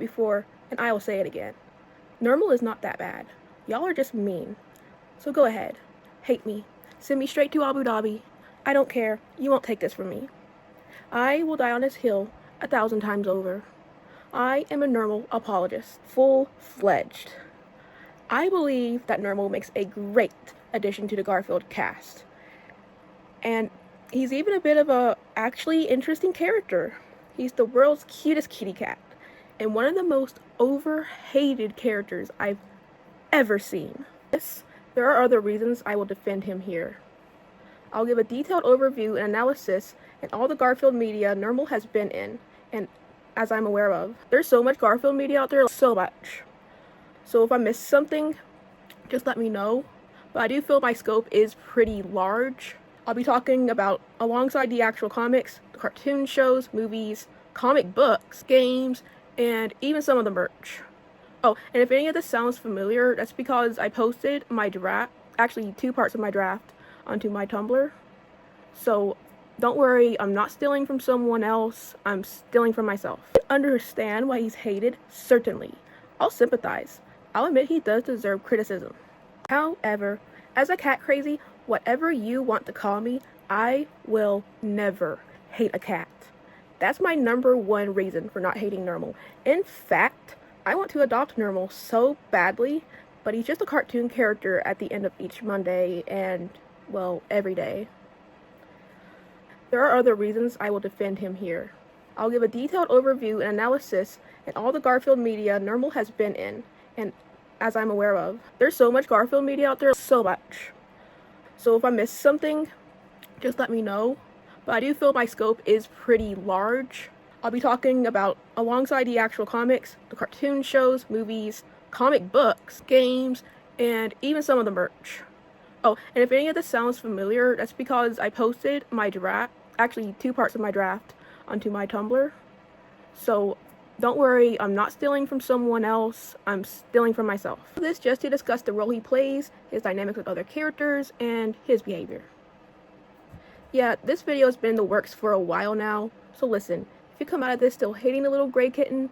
before, and I will say it again. Nermal is not that bad. Y'all are just mean. So go ahead. Hate me. Send me straight to Abu Dhabi. I don't care. You won't take this from me. I will die on this hill 1,000 times over. I am a Nermal apologist. Full-fledged. I believe that Nermal makes a great addition to the Garfield cast. And he's even a bit of a actually interesting character. He's the world's cutest kitty cat, and one of the most over-hated characters I've ever seen. Yes, there are other reasons I will defend him here. I'll give a detailed overview and analysis in all the Garfield media Nermal has been in, and as I'm aware of. There's so much Garfield media out there, so much. So if I missed something, just let me know. But I do feel my scope is pretty large. I'll be talking about, alongside the actual comics, the cartoon shows, movies, comic books, games, and even some of the merch. Oh, and if any of this sounds familiar, that's because I posted my draft, actually 2 parts of my draft, onto my Tumblr. So don't worry, I'm not stealing from someone else, I'm stealing from myself. I understand why he's hated, certainly. I'll sympathize. I'll admit he does deserve criticism. However, as a cat crazy, whatever you want to call me, I will never hate a cat. That's my #1 reason for not hating Nermal. In fact, I want to adopt Nermal so badly, but he's just a cartoon character at the end of each Monday and, well, every day. There are other reasons I will defend him here. I'll give a detailed overview and analysis in all the Garfield media Nermal has been in, and as I'm aware of. There's so much Garfield media out there, so much. So if I missed something, just let me know. But I do feel my scope is pretty large. I'll be talking about, alongside the actual comics, the cartoon shows, movies, comic books, games, and even some of the merch. Oh, and if any of this sounds familiar, that's because I posted my draft, actually 2 parts of my draft, onto my Tumblr. So don't worry, I'm not stealing from someone else, I'm stealing from myself. This just to discuss the role he plays, his dynamics with other characters, and his behavior. Yeah, this video has been in the works for a while now, so listen, if you come out of this still hating the little gray kitten,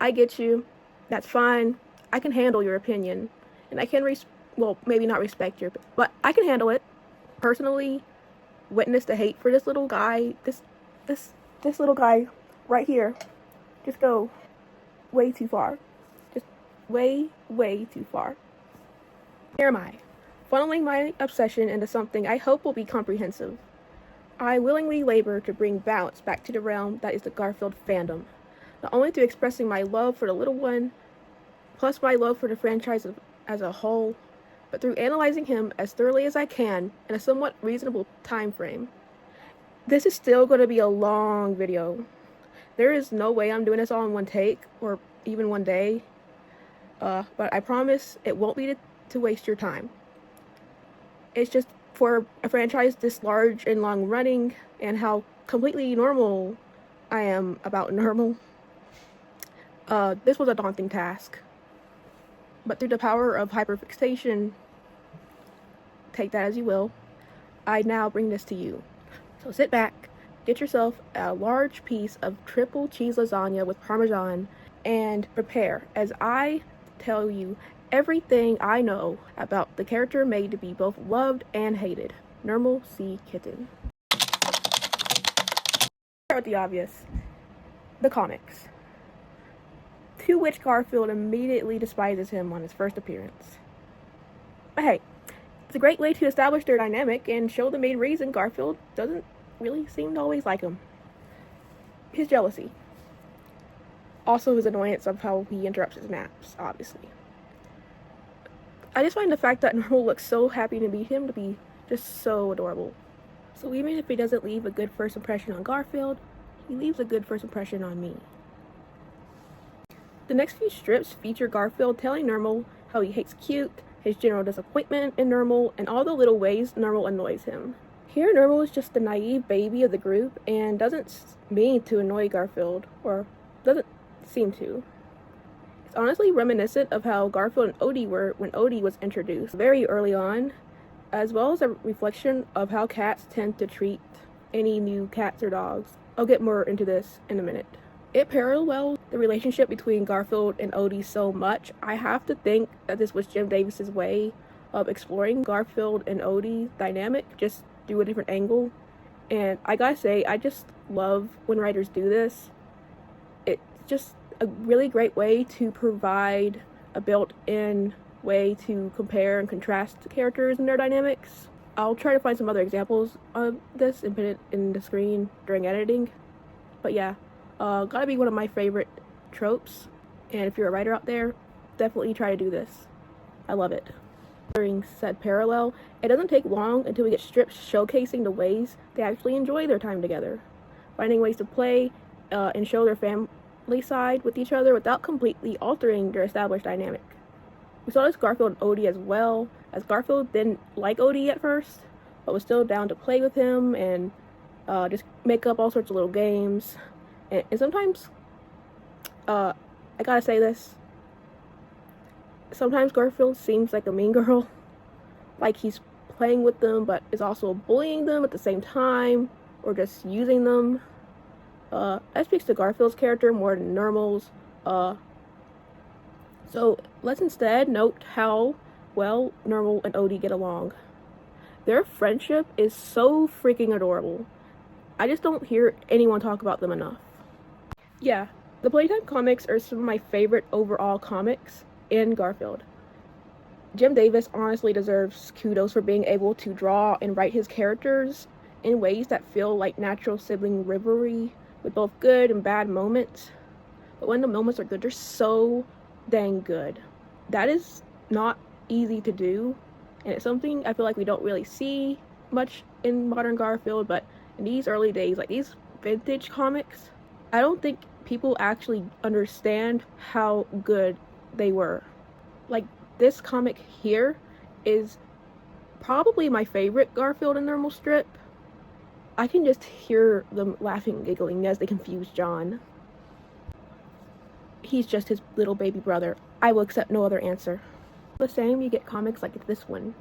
I get you, that's fine, I can handle your opinion, and I can well, maybe not respect your, but I can handle it. Personally, witness the hate for this little guy, this little guy right here, just go way too far. Just way too far. Here am I, funneling my obsession into something I hope will be comprehensive. I willingly labor to bring balance back to the realm that is the Garfield fandom, not only through expressing my love for the little one, plus my love for the franchise as a whole, but through analyzing him as thoroughly as I can in a somewhat reasonable time frame. This is still going to be a long video. There is no way I'm doing this all in one take, or even one day, but I promise it won't be to waste your time. It's just for a franchise this large and long running, and how completely normal I am about Nermal. This was a daunting task, but through the power of hyperfixation, take that as you will, I now bring this to you. So sit back, get yourself a large piece of triple cheese lasagna with Parmesan, and prepare as I tell you everything I know about the character made to be both loved and hated, Nermal C. Kitten. Start with the obvious, the comics, to which Garfield immediately despises him on his first appearance. But hey, it's a great way to establish their dynamic and show the main reason Garfield doesn't really seem to always like him. His jealousy. Also his annoyance of how he interrupts his naps, obviously. I just find the fact that Nermal looks so happy to meet him to be just so adorable. So even if he doesn't leave a good first impression on Garfield, he leaves a good first impression on me. The next few strips feature Garfield telling Nermal how he hates cute, his general disappointment in Nermal, and all the little ways Nermal annoys him. Here Nermal is just the naive baby of the group and doesn't mean to annoy Garfield, or doesn't seem to. It's honestly reminiscent of how Garfield and Odie were when Odie was introduced very early on, as well as a reflection of how cats tend to treat any new cats or dogs. I'll get more into this in a minute. It parallels the relationship between Garfield and Odie so much. I have to think that this was Jim Davis's way of exploring Garfield and Odie's dynamic just through a different angle. And I gotta say, I just love when writers do this. It's just a really great way to provide a built-in way to compare and contrast characters and their dynamics. I'll try to find some other examples of this and put it in the screen during editing. But yeah, gotta be one of my favorite tropes. And if you're a writer out there, definitely try to do this. I love it. During said parallel, it doesn't take long until we get strips showcasing the ways they actually enjoy their time together, finding ways to play and show their family side with each other without completely altering their established dynamic. We saw this Garfield and Odie as well, as Garfield didn't like Odie at first, but was still down to play with him and just make up all sorts of little games. And sometimes, I gotta say this, sometimes Garfield seems like a mean girl, like he's playing with them but is also bullying them at the same time, or just using them. That speaks to Garfield's character more than Nermal's. So let's instead note how well Nermal and Odie get along. Their friendship is so freaking adorable. I just don't hear anyone talk about them enough. Yeah, the Playtime comics are some of my favorite overall comics in Garfield. Jim Davis honestly deserves kudos for being able to draw and write his characters in ways that feel like natural sibling rivalry, with both good and bad moments. But when the moments are good, they're so dang good. That is not easy to do, and it's something I feel like we don't really see much in modern Garfield. But in these early days, like these vintage comics, I don't think people actually understand how good they were. Like, this comic here is probably my favorite Garfield and Nermal strip. I can just hear them laughing and giggling as they confuse John. He's just his little baby brother. I will accept no other answer. The same, you get comics like this one.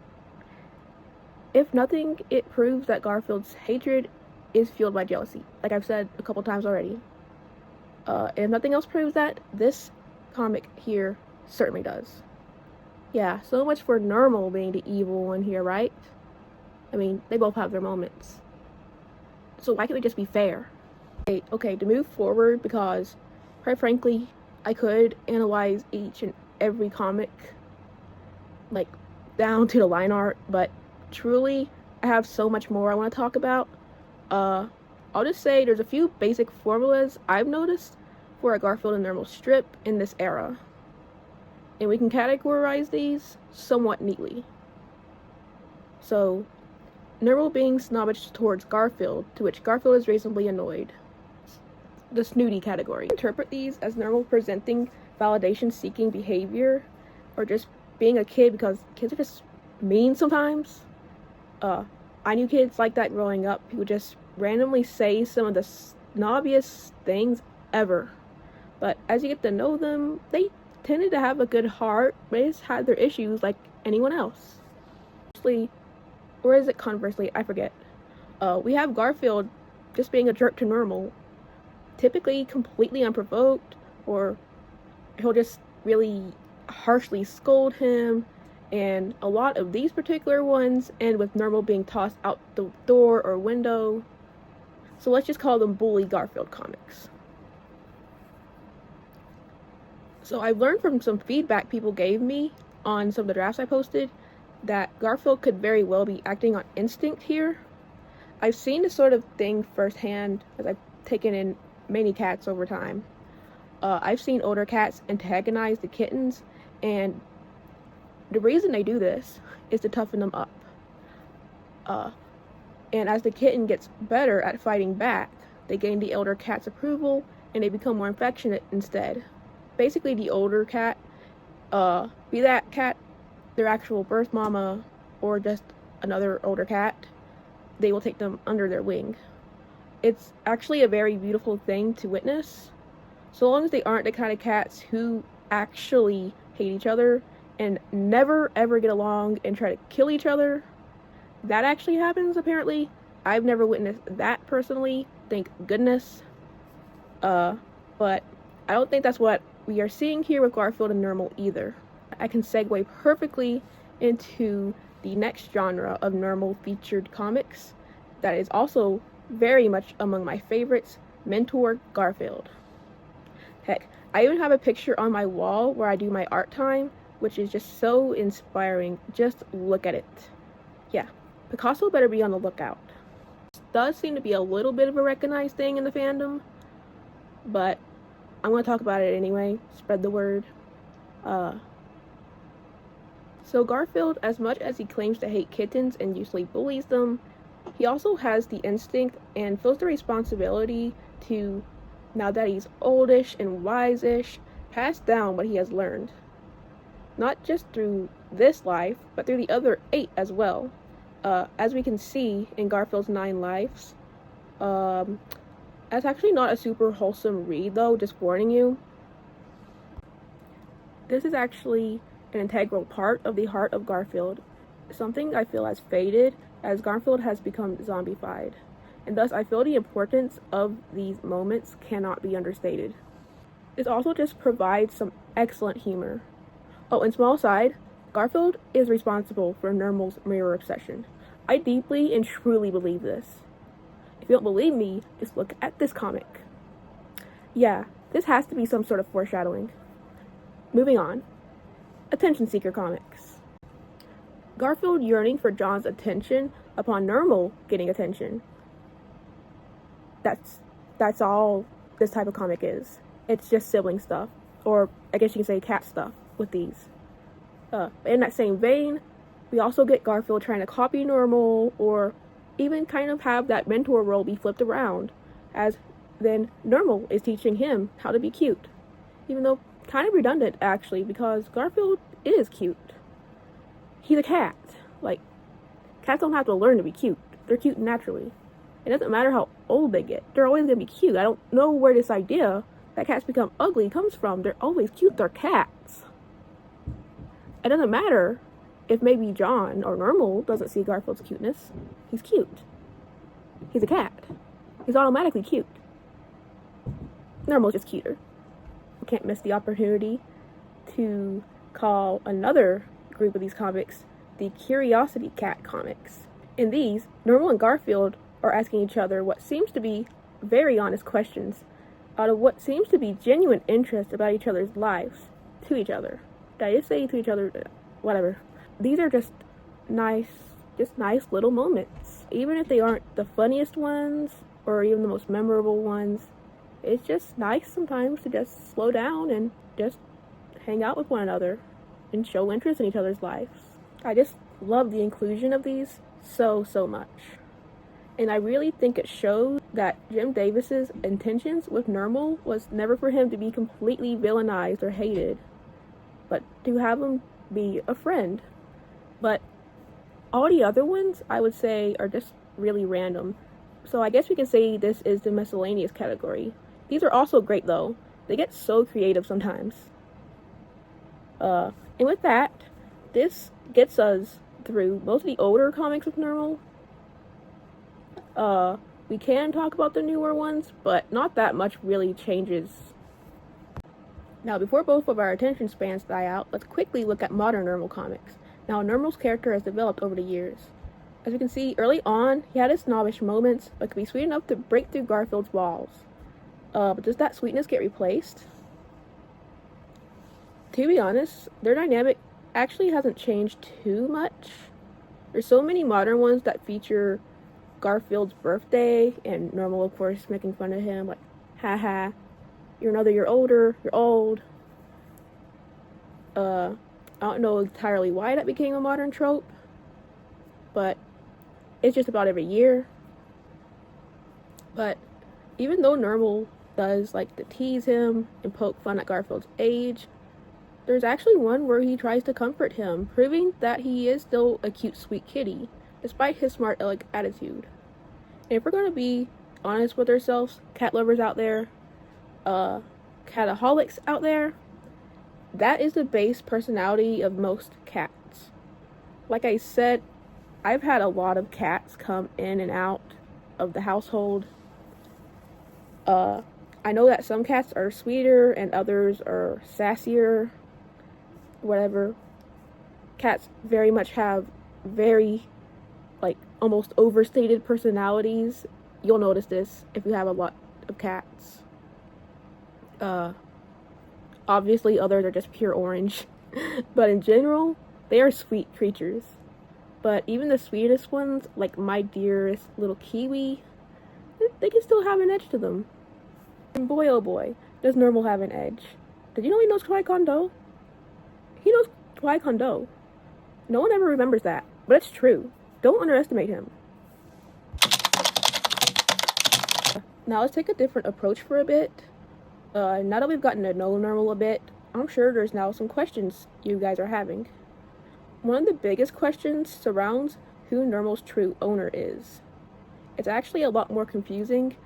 If nothing, it proves that Garfield's hatred is fueled by jealousy, like I've said a couple times already. If nothing else proves that, this comic here certainly does. Yeah, so much for Nermal being the evil one here, right? I mean, they both have their moments. So why can't we just be fair? Okay, to move forward, because quite frankly, I could analyze each and every comic, like, down to the line art, but truly, I have so much more I want to talk about. I'll just say there's a few basic formulas I've noticed for a Garfield and Nermal strip in this era, and we can categorize these somewhat neatly. So, Nermal being snobbish towards Garfield, to which Garfield is reasonably annoyed. The snooty category. Interpret these as Nermal presenting validation-seeking behavior, or just being a kid because kids are just mean sometimes. I knew kids like that growing up who would just randomly say some of the snobbiest things ever. But as you get to know them, they tended to have a good heart, but they just had their issues like anyone else. Or is it conversely? I forget. We have Garfield just being a jerk to Nermal, typically completely unprovoked, or he'll just really harshly scold him, and a lot of these particular ones end with Nermal being tossed out the door or window. So let's just call them bully Garfield comics. So I've learned from some feedback people gave me on some of the drafts I posted that Garfield could very well be acting on instinct here. I've seen this sort of thing firsthand as I've taken in many cats over time. I've seen older cats antagonize the kittens, and the reason they do this is to toughen them up. And as the kitten gets better at fighting back, they gain the elder cat's approval and they become more affectionate instead. Basically, the older cat, be that cat their actual birth mama or just another older cat, they will take them under their wing. It's actually a very beautiful thing to witness, so long as they aren't the kind of cats who actually hate each other and never ever get along and try to kill each other. That actually happens, apparently. I've never witnessed that personally, thank goodness. But But I don't think that's what we are seeing here with Garfield and Nermal either. I can segue perfectly into the next genre of Nermal featured comics that is also very much among my favorites, Mentor Garfield. Heck, I even have a picture on my wall where I do my art time, which is just so inspiring. Just look at it. Yeah, Picasso better be on the lookout. This does seem to be a little bit of a recognized thing in the fandom, but I'm going to talk about it anyway. Spread the word. So Garfield, as much as he claims to hate kittens and usually bullies them, he also has the instinct and feels the responsibility to, now that he's oldish and wise-ish, pass down what he has learned. Not just through this life, but through the other 8 as well. As we can see in Garfield's 9 lives. That's actually not a super wholesome read though, just warning you. This is actually an integral part of the heart of Garfield, something I feel has faded as Garfield has become zombified, and thus I feel the importance of these moments cannot be understated. This also just provides some excellent humor. Oh, and small aside, Garfield is responsible for Nermal's mirror obsession. I deeply and truly believe this. If you don't believe me, just look at this comic. Yeah, this has to be some sort of foreshadowing. Moving on. Attention Seeker comics. Garfield yearning for John's attention upon Nermal getting attention. That's all this type of comic is. It's just sibling stuff, or I guess you can say cat stuff with these. In that same vein, we also get Garfield trying to copy Nermal, or even kind of have that mentor role be flipped around, as then Nermal is teaching him how to be cute. Even though kind of redundant actually, because Garfield is cute. He's a cat. Like, cats don't have to learn to be cute. They're cute naturally. It doesn't matter how old they get. They're always going to be cute. I don't know where this idea that cats become ugly comes from. They're always cute. They're cats. It doesn't matter if maybe John or Nermal doesn't see Garfield's cuteness. He's cute. He's a cat. He's automatically cute. Nermal's just cuter. We can't miss the opportunity to call another group of these comics the Curiosity Cat comics. In these, Nermal and Garfield are asking each other what seems to be very honest questions out of what seems to be genuine interest about each other's lives to each other. Did I just say to each other? Whatever. These are just nice little moments. Even if they aren't the funniest ones or even the most memorable ones, it's just nice sometimes to just slow down and just hang out with one another and show interest in each other's lives. I just love the inclusion of these so much. And I really think it shows that Jim Davis's intentions with Nermal was never for him to be completely villainized or hated, but to have him be a friend. But all the other ones, I would say, are just really random. So I guess we can say this is the miscellaneous category. These are also great though. They get so creative sometimes. And with that, this gets us through most of the older comics of Nermal. We can talk about the newer ones, but not that much really changes. Now, before both of our attention spans die out, let's quickly look at modern Nermal comics. Now, Nermal's character has developed over the years. As you can see, early on, he had his snobbish moments, but could be sweet enough to break through Garfield's walls. But does that sweetness get replaced? To be honest, their dynamic actually hasn't changed too much. There's so many modern ones that feature Garfield's birthday, and Nermal, of course, making fun of him, like, haha, you're another year older, you're old. I don't know entirely why that became a modern trope, but it's just about every year. But even though Nermal does like to tease him and poke fun at Garfield's age, there's actually one where he tries to comfort him, proving that he is still a cute, sweet kitty, despite his smart aleck attitude. And if we're going to be honest with ourselves, cat lovers out there, cataholics out there, that is the base personality of most cats. Like I said, I've had a lot of cats come in and out of the household. I know that some cats are sweeter and others are sassier, whatever. Cats very much have very, like, almost overstated personalities. You'll notice this if you have a lot of cats. Obviously others are just pure orange. But in general, they are sweet creatures. But even the sweetest ones, like my dearest little kiwi, they can still have an edge to them. And boy oh boy, does Nermal have an edge. Did you know he knows Taekwondo? He knows Taekwondo. No one ever remembers that, but it's true. Don't underestimate him. Now let's take a different approach for a bit. Now that we've gotten to know Nermal a bit, I'm sure there's now some questions you guys are having. One of the biggest questions surrounds who Nermal's true owner is. It's actually a lot more confusing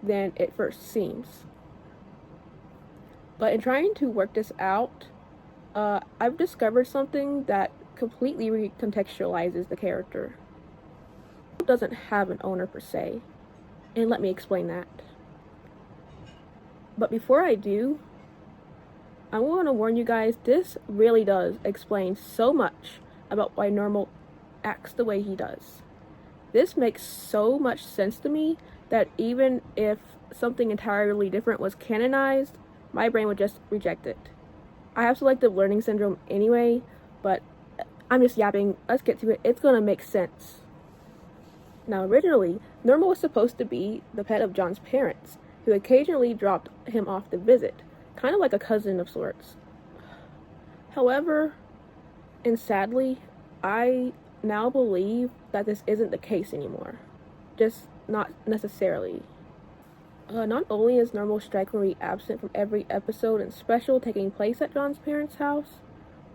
than it first seems. But in trying to work this out, I've discovered something that completely recontextualizes the character. Nermal doesn't have an owner per se, and let me explain that. But before I do, I want to warn you guys, this really does explain so much about why Nermal acts the way he does. This makes so much sense to me that even if something entirely different was canonized, my brain would just reject it. I have selective learning syndrome anyway, but I'm just yapping. Let's get to it. It's gonna make sense. Now, originally, Nermal was supposed to be the pet of John's parents, who occasionally dropped him off to visit, kind of like a cousin of sorts. However, and sadly, I now believe that this isn't the case anymore. Just not necessarily. Not only is Nermal strikingly absent from every episode and special taking place at John's parents' house,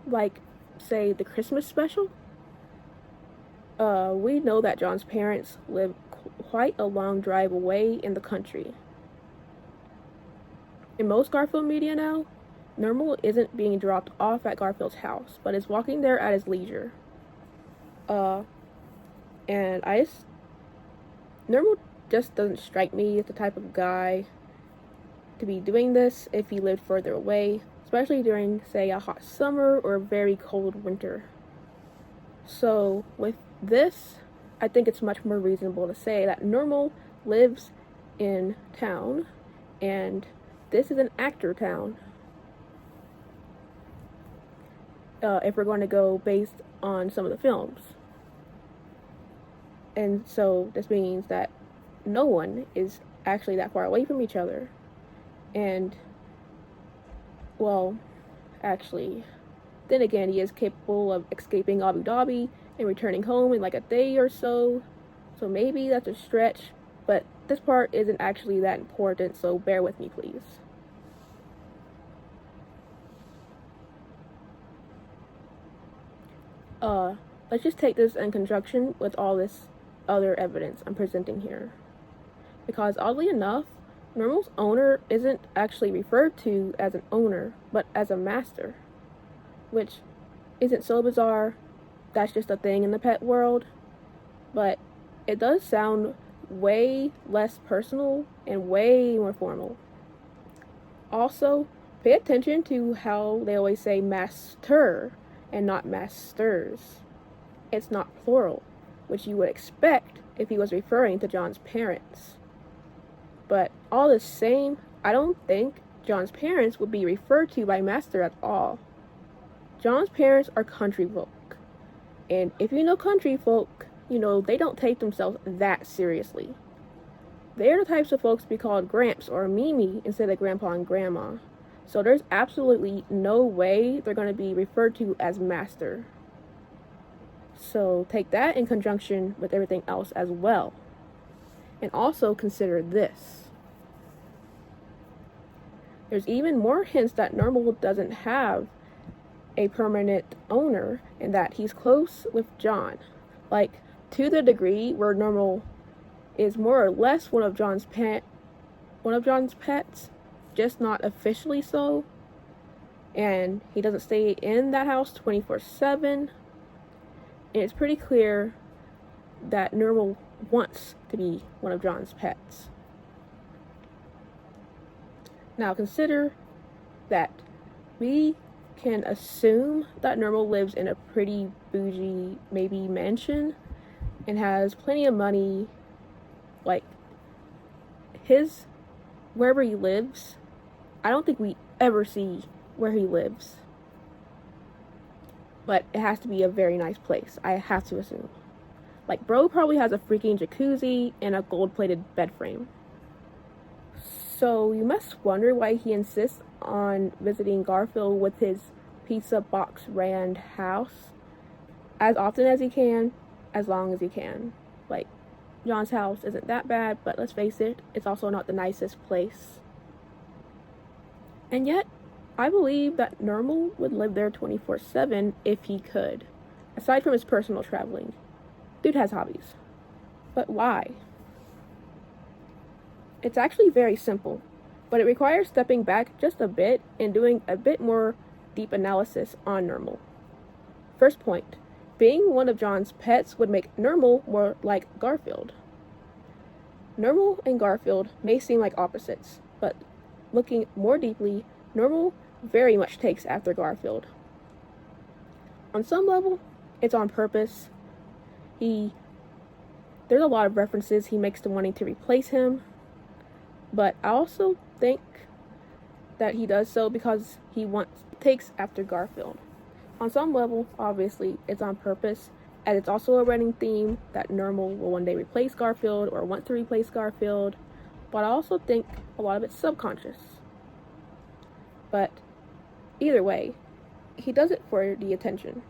like, say, the Christmas special, we know that John's parents live quite a long drive away in the country. In most Garfield media now, Nermal isn't being dropped off at Garfield's house, but is walking there at his leisure. And Nermal just doesn't strike me as the type of guy to be doing this if he lived further away, especially during, say, a hot summer or a very cold winter. So, with this, I think it's much more reasonable to say that Nermal lives in town, and this is an actor town. If we're going to go based on some of the films. And so this means that no one is actually that far away from each other. And, well, actually, then again, he is capable of escaping Abu Dhabi and returning home in like a day or so. So maybe that's a stretch, but this part isn't actually that important, so bear with me, please. Let's just take this in conjunction with all this other evidence I'm presenting here. Because oddly enough, Nermal's owner isn't actually referred to as an owner, but as a master. Which isn't so bizarre, that's just a thing in the pet world. But it does sound way less personal and way more formal. Also, pay attention to how they always say master and not masters. It's not plural, which you would expect if he was referring to John's parents. But all the same, I don't think John's parents would be referred to by master at all. John's parents are country folk. And if you know country folk, you know they don't take themselves that seriously. They're the types of folks to be called Gramps or Mimi instead of Grandpa and Grandma. So there's absolutely no way they're going to be referred to as master. So take that in conjunction with everything else as well. And also consider this. There's even more hints that Nermal doesn't have a permanent owner and that he's close with John. Like, to the degree where Nermal is more or less one of John's pets, just not officially so. And he doesn't stay in that house 24/7. And it's pretty clear that Nermal wants to be one of John's pets. Now consider that we can assume that Nermal lives in a pretty bougie, maybe mansion, and has plenty of money. Like, wherever he lives, I don't think we ever see where he lives. But it has to be a very nice place, I have to assume. Like, bro probably has a freaking jacuzzi and a gold-plated bed frame. So you must wonder why he insists on visiting Garfield with his pizza box rand house as often as he can, as long as he can. Like, John's house isn't that bad, but let's face it, it's also not the nicest place. And yet, I believe that Nermal would live there 24/7 if he could, aside from his personal traveling. Dude has hobbies. But why? It's actually very simple, but it requires stepping back just a bit and doing a bit more deep analysis on Nermal. First point, being one of John's pets would make Nermal more like Garfield. Nermal and Garfield may seem like opposites, but looking more deeply, Nermal very much takes after Garfield. On some level, it's on purpose. There's a lot of references he makes to wanting to replace him, but I also think that he does so because he takes after Garfield. On some level, obviously, it's on purpose, and it's also a running theme that Nermal will one day replace Garfield or want to replace Garfield, but I also think a lot of it's subconscious. But either way, he does it for the attention.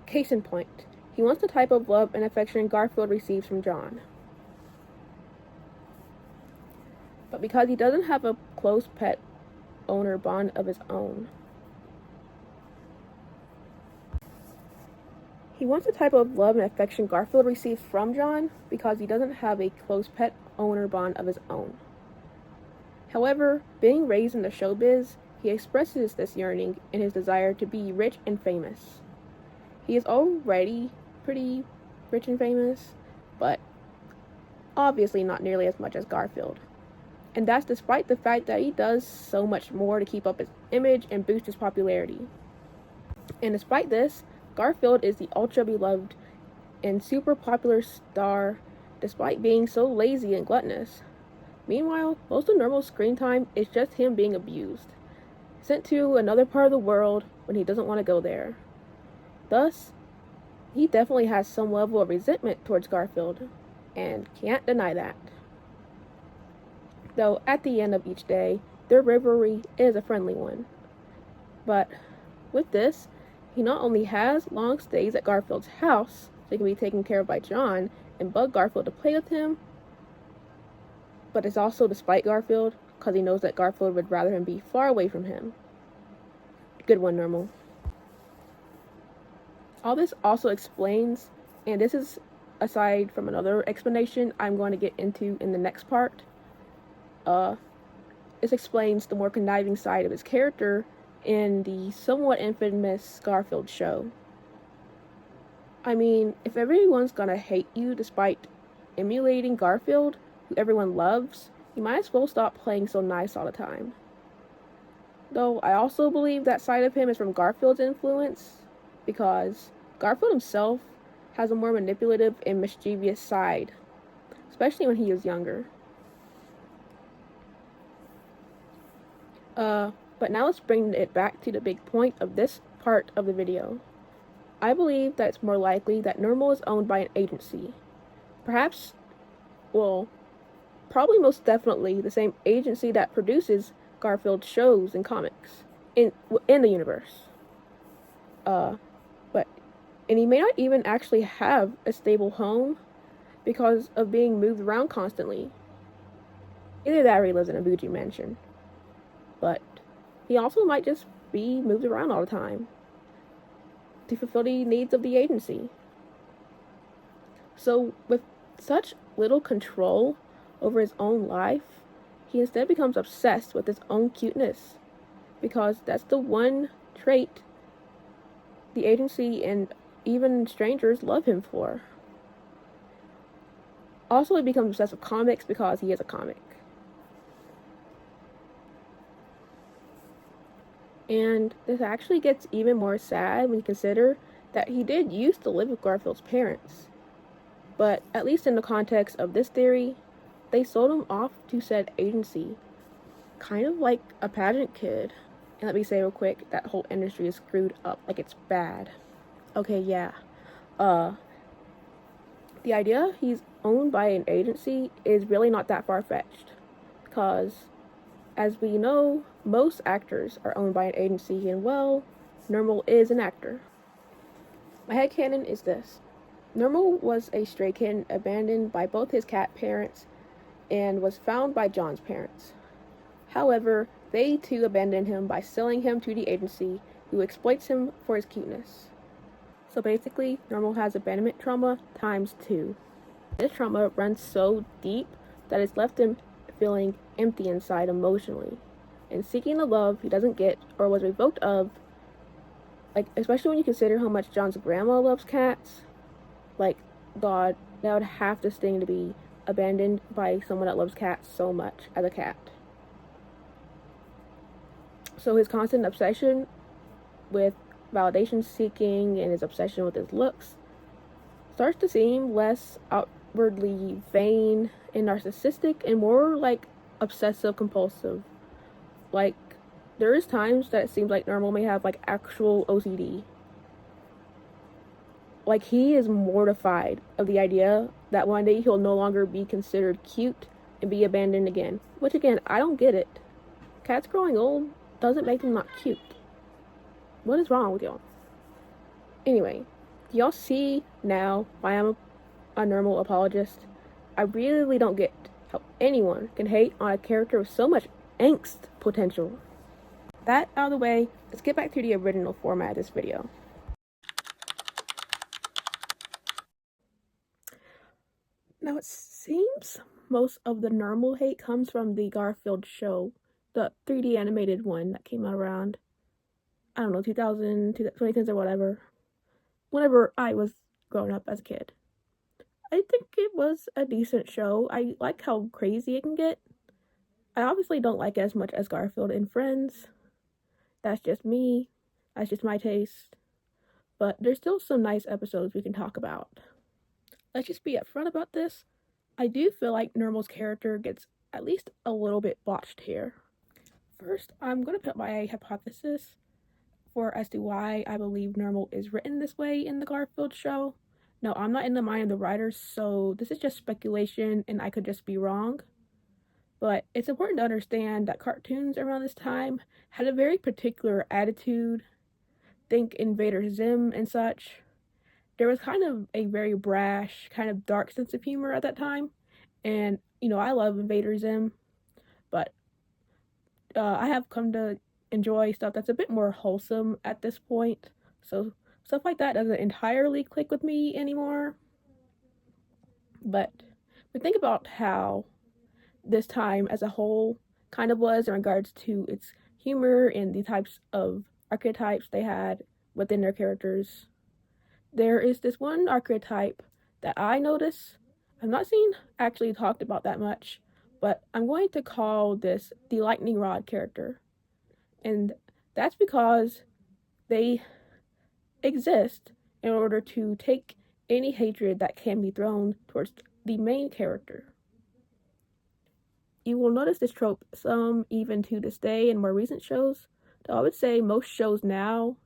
Case in point, he wants the type of love and affection Garfield receives from John. But because he doesn't have a close pet owner bond of his own, he wants the type of love and affection Garfield receives from John because he doesn't have a close pet owner bond of his own. However, being raised in the showbiz, he expresses this yearning in his desire to be rich and famous. He is already pretty rich and famous, but obviously not nearly as much as Garfield. And that's despite the fact that he does so much more to keep up his image and boost his popularity. And despite this, Garfield is the ultra beloved and super popular star despite being so lazy and gluttonous. Meanwhile, most of Nermal's screen time is just him being abused, sent to another part of the world when he doesn't want to go there. Thus, he definitely has some level of resentment towards Garfield, and can't deny that. Though at the end of each day, their rivalry is a friendly one. But with this, he not only has long stays at Garfield's house, so he can be taken care of by John and bug Garfield to play with him, but it's also despite Garfield, because he knows that Garfield would rather him be far away from him. Good one, Nermal. All this also explains, and this is aside from another explanation I'm going to get into in the next part, this explains the more conniving side of his character in the somewhat infamous Garfield show. I mean, if everyone's gonna hate you despite emulating Garfield, who everyone loves, you might as well stop playing so nice all the time. Though I also believe that side of him is from Garfield's influence, because Garfield himself has a more manipulative and mischievous side, especially when he was younger. But now let's bring it back to the big point of this part of the video. I believe that it's more likely that Nermal is owned by an agency. Probably most definitely the same agency that produces Garfield shows and comics in the universe. And he may not even actually have a stable home because of being moved around constantly. Either that or he lives in a bougie mansion. But he also might just be moved around all the time to fulfill the needs of the agency. So with such little control over his own life, he instead becomes obsessed with his own cuteness, because that's the one trait the agency and even strangers love him for. Also, he becomes obsessed with comics because he is a comic. And this actually gets even more sad when you consider that he did used to live with Garfield's parents. But at least in the context of this theory, they sold him off to said agency, kind of like a pageant kid. And let me say real quick, that whole industry is screwed up, like it's bad. Okay, yeah. Uh, the idea he's owned by an agency is really not that far-fetched, because as we know, most actors are owned by an agency, and well, Nermal is an actor. My headcanon is this. Nermal was a stray kitten abandoned by both his cat parents and was found by John's parents. However, they too abandoned him by selling him to the agency, who exploits him for his cuteness. So basically, Nermal has abandonment trauma times 2. This trauma runs so deep that it's left him feeling empty inside emotionally and seeking the love he doesn't get or was revoked of. Like, especially when you consider how much John's grandma loves cats, like, God, that would have to sting to be abandoned by someone that loves cats so much as a cat. So his constant obsession with validation seeking and his obsession with his looks starts to seem less outwardly vain and narcissistic and more like obsessive compulsive. Like, there is times that it seems like Nermal may have like actual OCD. Like, he is mortified of the idea that one day he'll no longer be considered cute and be abandoned again. Which again, I don't get it. Cats growing old doesn't make them not cute. What is wrong with y'all? Anyway, do y'all see now why I'm a Nermal apologist? I really don't get how anyone can hate on a character with so much angst potential. That out of the way, let's get back to the original format of this video. Now it seems most of the Nermal hate comes from the Garfield show, the 3D animated one that came out around, I don't know, 2010s or whatever, whenever I was growing up as a kid. I think it was a decent show. I like how crazy it can get. I obviously don't like it as much as Garfield and Friends. That's just me. That's just my taste. But there's still some nice episodes we can talk about. Let's just be upfront about this. I do feel like Nermal's character gets at least a little bit botched here. First, I'm going to put my hypothesis for as to why I believe Nermal is written this way in the Garfield show. No, I'm not in the mind of the writers, so this is just speculation and I could just be wrong. But it's important to understand that cartoons around this time had a very particular attitude. Think Invader Zim and such. There was kind of a very brash, kind of dark sense of humor at that time. And, you know, I love Invader Zim, but I have come to enjoy stuff that's a bit more wholesome at this point. So stuff like that doesn't entirely click with me anymore. But think about how this time as a whole kind of was in regards to its humor and the types of archetypes they had within their characters. There is this one archetype that I notice I've not seen actually talked about that much, but I'm going to call this the lightning rod character. And that's because they exist in order to take any hatred that can be thrown towards the main character. You will notice this trope some even to this day in more recent shows. Though I would say most shows now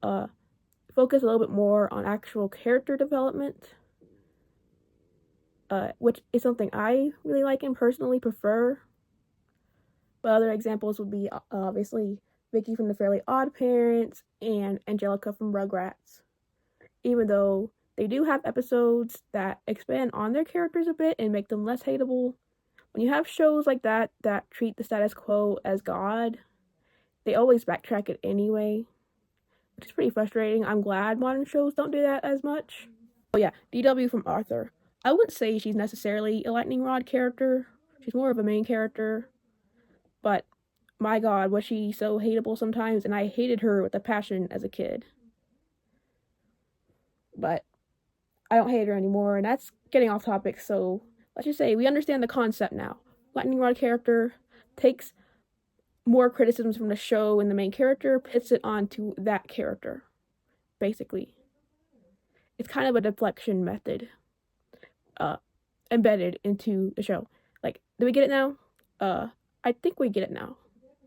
focus a little bit more on actual character development, which is something I really like and personally prefer. But other examples would be obviously Vicky from the Fairly Odd Parents and Angelica from Rugrats. Even though they do have episodes that expand on their characters a bit and make them less hateable, when you have shows like that that treat the status quo as God, they always backtrack it anyway, which is pretty frustrating. I'm glad modern shows don't do that as much. Oh yeah, DW from Arthur. I wouldn't say she's necessarily a lightning rod character. She's more of a main character. But my God, was she so hateable sometimes, and I hated her with a passion as a kid. But I don't hate her anymore, and that's getting off topic, so let's just say we understand the concept now. Lightning rod character takes more criticisms from the show and the main character pits it onto that character, basically. It's kind of a deflection method uh, embedded into the show. Like, do we get it now? I think we get it now.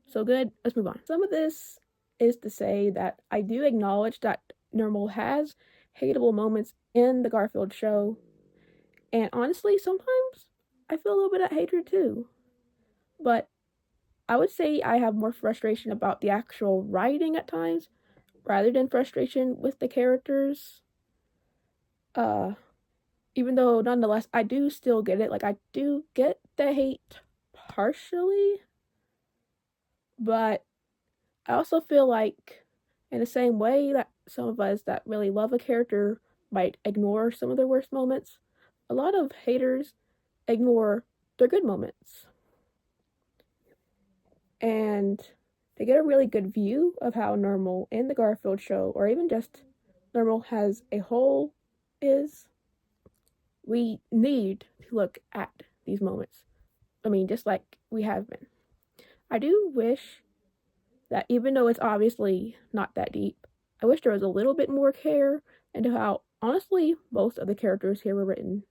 So good, let's move on. Some of this is to say that I do acknowledge that Nermal has hateable moments in the Garfield show, and honestly, sometimes I feel a little bit of hatred too. But I would say I have more frustration about the actual writing at times rather than frustration with the characters. Uh, Even though nonetheless I do still get it. Like, I do get the hate partially, but I also feel like in the same way that some of us that really love a character might ignore some of their worst moments, a lot of haters ignore their good moments. And to get a really good view of how Nermal in the Garfield show, or even just Nermal as a whole, is, we need to look at these moments. I mean, just like we have been. I do wish that, even though it's obviously not that deep, I wish there was a little bit more care into how, honestly, most of the characters here were written.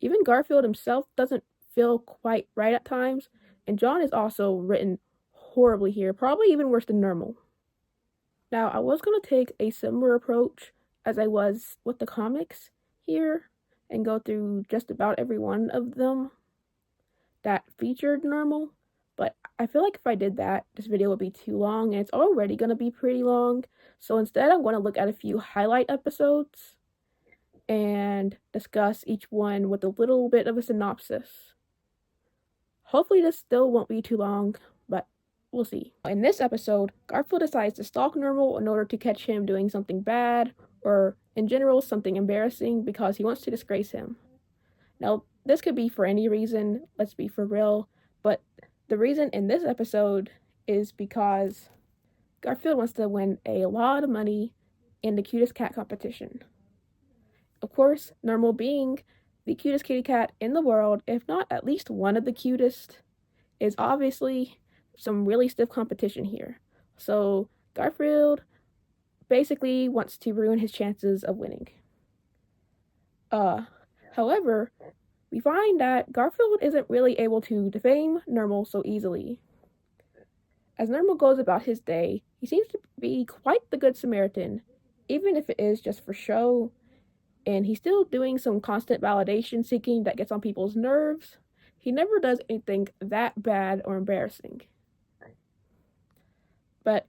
Even Garfield himself doesn't feel quite right at times, and John is also written horribly here, probably even worse than Nermal. Now, I was going to take a similar approach as I was with the comics here and go through just about every one of them that featured Nermal, but I feel like if I did that, this video would be too long, and it's already going to be pretty long. So instead, I'm going to look at a few highlight episodes and discuss each one with a little bit of a synopsis. Hopefully this still won't be too long, but we'll see. In this episode, Garfield decides to stalk Nermal in order to catch him doing something bad, or in general, something embarrassing, because he wants to disgrace him. Now, this could be for any reason, let's be for real, but the reason in this episode is because Garfield wants to win a lot of money in the cutest cat competition. Of course, Nermal being the cutest kitty cat in the world, if not at least one of the cutest, is obviously some really stiff competition here. So Garfield basically wants to ruin his chances of winning. However, we find that Garfield isn't really able to defame Nermal so easily. As Nermal goes about his day, he seems to be quite the good Samaritan, even if it is just for show, and he's still doing some constant validation seeking that gets on people's nerves. He never does anything that bad or embarrassing. But,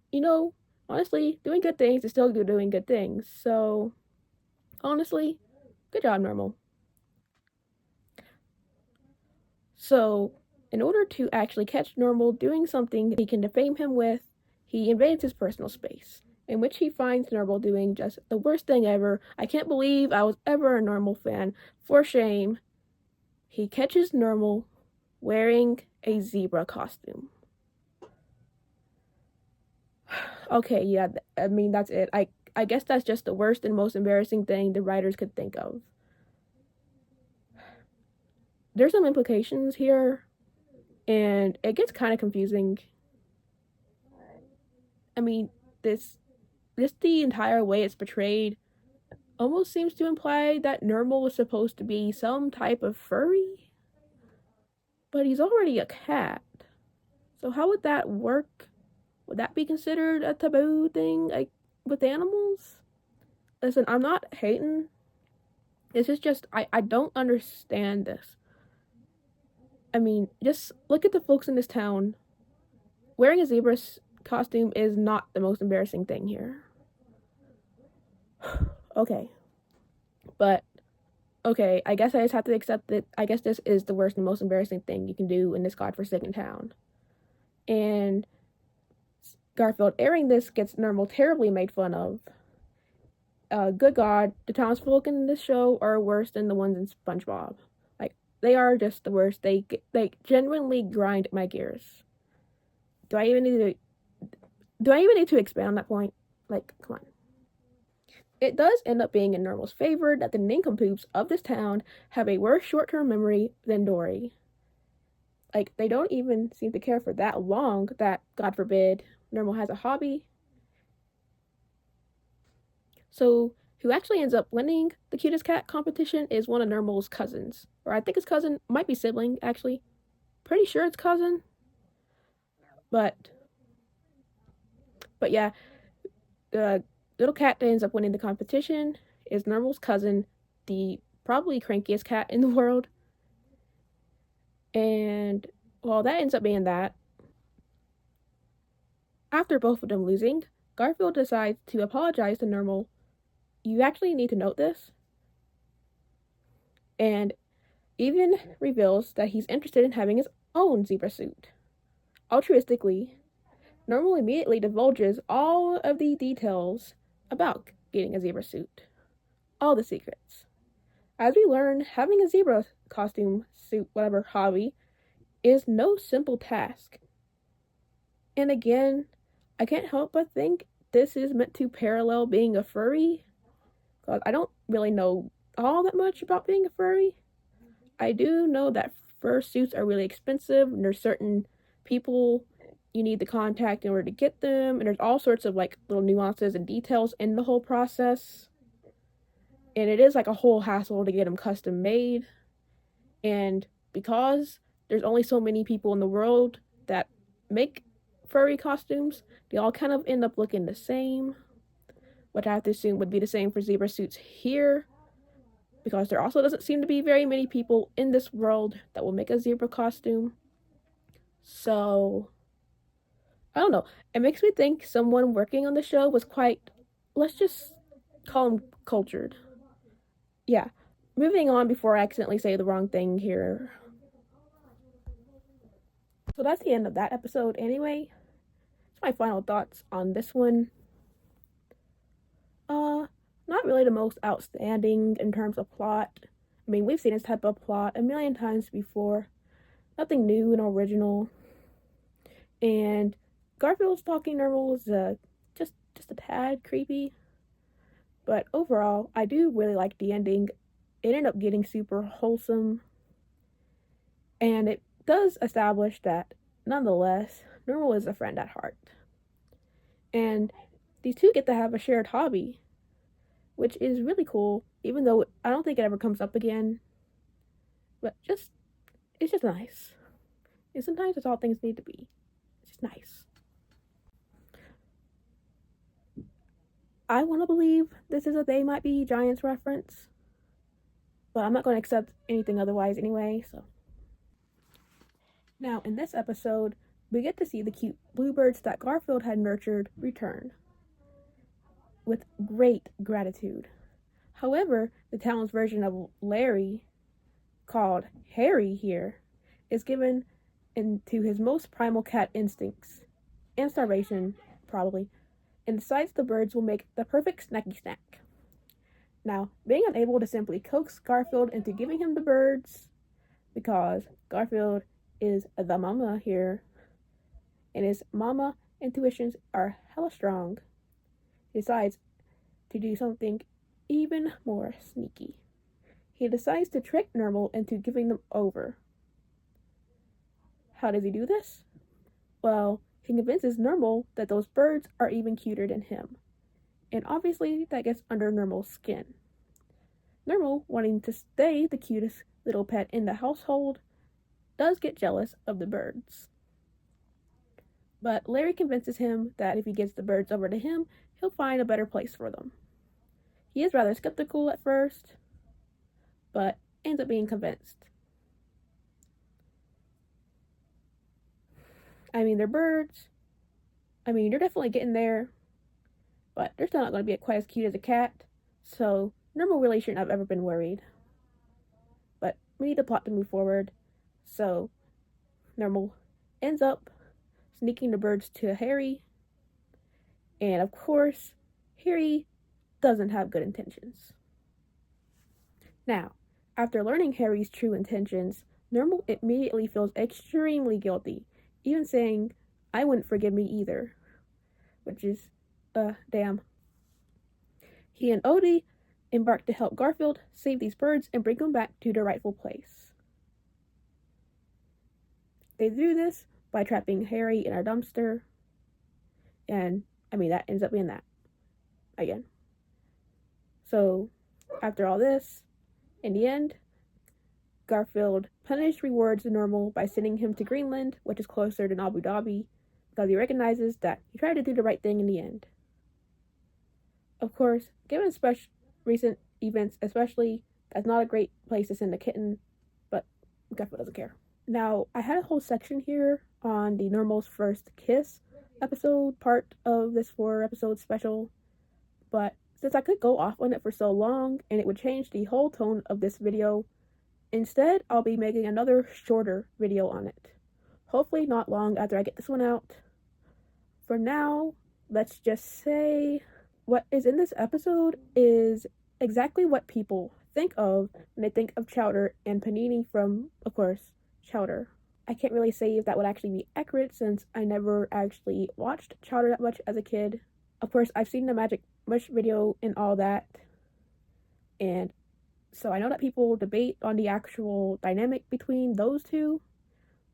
honestly, doing good things is still doing good things, so honestly, good job, Nermal. So, in order to actually catch Nermal doing something he can defame him with, he invades his personal space, in which he finds Nermal doing just the worst thing ever. I can't believe I was ever a Nermal fan. For shame. He catches Nermal wearing a zebra costume. Okay, yeah, I mean, that's it. I guess that's just the worst and most embarrassing thing the writers could think of. There's some implications here, and it gets kind of confusing. I mean, this the entire way it's portrayed almost seems to imply that Nermal was supposed to be some type of furry, but he's already a cat. So how would that work? Would that be considered a taboo thing, like, with animals? Listen, I'm not hating. This is just, I don't understand this. I mean, just look at the folks in this town. Wearing a zebra costume is not the most embarrassing thing here. Okay. But, okay, I guess I just have to accept that I guess this is the worst and most embarrassing thing you can do in this godforsaken town. And Garfield airing this gets Nermal terribly made fun of. Good God, the townsfolk in this show are worse than the ones in SpongeBob. Like, they are just the worst. They genuinely grind my gears. Do I even need to expand on that point? Like, come on. It does end up being in Nermal's favor that the nincompoops of this town have a worse short-term memory than Dory. Like, they don't even seem to care for that long that, God forbid, Nermal has a hobby. So, who actually ends up winning the cutest cat competition is one of Nermal's cousins. Or I think his cousin might be sibling, actually. Pretty sure it's cousin. But yeah, the little cat that ends up winning the competition is Nermal's cousin, the probably crankiest cat in the world. And well, that ends up being that. After both of them losing, Garfield decides to apologize to Nermal. You actually need to note this. And even reveals that he's interested in having his own zebra suit. Altruistically, Nermal immediately divulges all of the details about getting a zebra suit, all the secrets. As we learn, having a zebra costume, suit, whatever hobby, is no simple task. And again, I can't help but think this is meant to parallel being a furry, because I don't really know all that much about being a furry. I do know that fur suits are really expensive, and there's certain people you need to contact in order to get them, and there's all sorts of like little nuances and details in the whole process. And it is like a whole hassle to get them custom made. And because there's only so many people in the world that make furry costumes, they all kind of end up looking the same, which I have to assume would be the same for zebra suits here, because there also doesn't seem to be very many people in this world that will make a zebra costume. So, I don't know. It makes me think someone working on the show was quite, let's just call him cultured. Yeah. Moving on before I accidentally say the wrong thing here. So that's the end of that episode anyway. It's my final thoughts on this one. Not really the most outstanding in terms of plot. I mean, we've seen this type of plot a million times before. Nothing new and original. And Garfield's talking Nermal is just a tad creepy. But overall, I do really like the ending. It ended up getting super wholesome. And it does establish that, nonetheless, Nermal is a friend at heart. And these two get to have a shared hobby, which is really cool, even though I don't think it ever comes up again. But it's just nice. And sometimes that's all things need to be. It's just nice. I want to believe this is a They Might Be Giants reference, but I'm not going to accept anything otherwise anyway, so. Now, in this episode, we get to see the cute bluebirds that Garfield had nurtured return with great gratitude. However, the town's version of Larry, called Harry here, is given into his most primal cat instincts and starvation, probably, and decides the birds will make the perfect snacky snack. Now, being unable to simply coax Garfield into giving him the birds, because Garfield is the mama here, and his mama intuitions are hella strong, he decides to do something even more sneaky. He decides to trick Nermal into giving them over. How does he do this? Well, he convinces Nermal that those birds are even cuter than him. And obviously that gets under Nermal's skin. Nermal, wanting to stay the cutest little pet in the household, does get jealous of the birds. But Larry convinces him that if he gets the birds over to him, he'll find a better place for them. He is rather skeptical at first, but ends up being convinced. I mean, they're birds. I mean, they're definitely getting there, but they're still not going to be quite as cute as a cat, so Nermal really shouldn't have ever been worried. But we need the plot to move forward, so Nermal ends up sneaking the birds to Harry, and of course, Harry doesn't have good intentions. Now, after learning Harry's true intentions, Nermal immediately feels extremely guilty, even saying, "I wouldn't forgive me either," which is, damn. He and Odie embark to help Garfield save these birds and bring them back to their rightful place. They do this by trapping Harry in a dumpster, and that ends up being that again. So, after all this, in the end, Garfield punished rewards Nermal by sending him to Greenland, which is closer than Abu Dhabi, because he recognizes that he tried to do the right thing in the end. Of course, given recent events especially, that's not a great place to send a kitten, but Garfield doesn't care. Now, I had a whole section here on the Nermal's first kiss episode, part of this 4-episode special, but since I could go off on it for so long and it would change the whole tone of this video, instead I'll be making another shorter video on it. Hopefully not long after I get this one out. For now, let's just say what is in this episode is exactly what people think of when they think of Chowder and Panini from, of course, Chowder. I can't really say if that would actually be accurate since I never actually watched Chowder that much as a kid. Of course, I've seen the Magic Mush video and all that, and so I know that people debate on the actual dynamic between those two,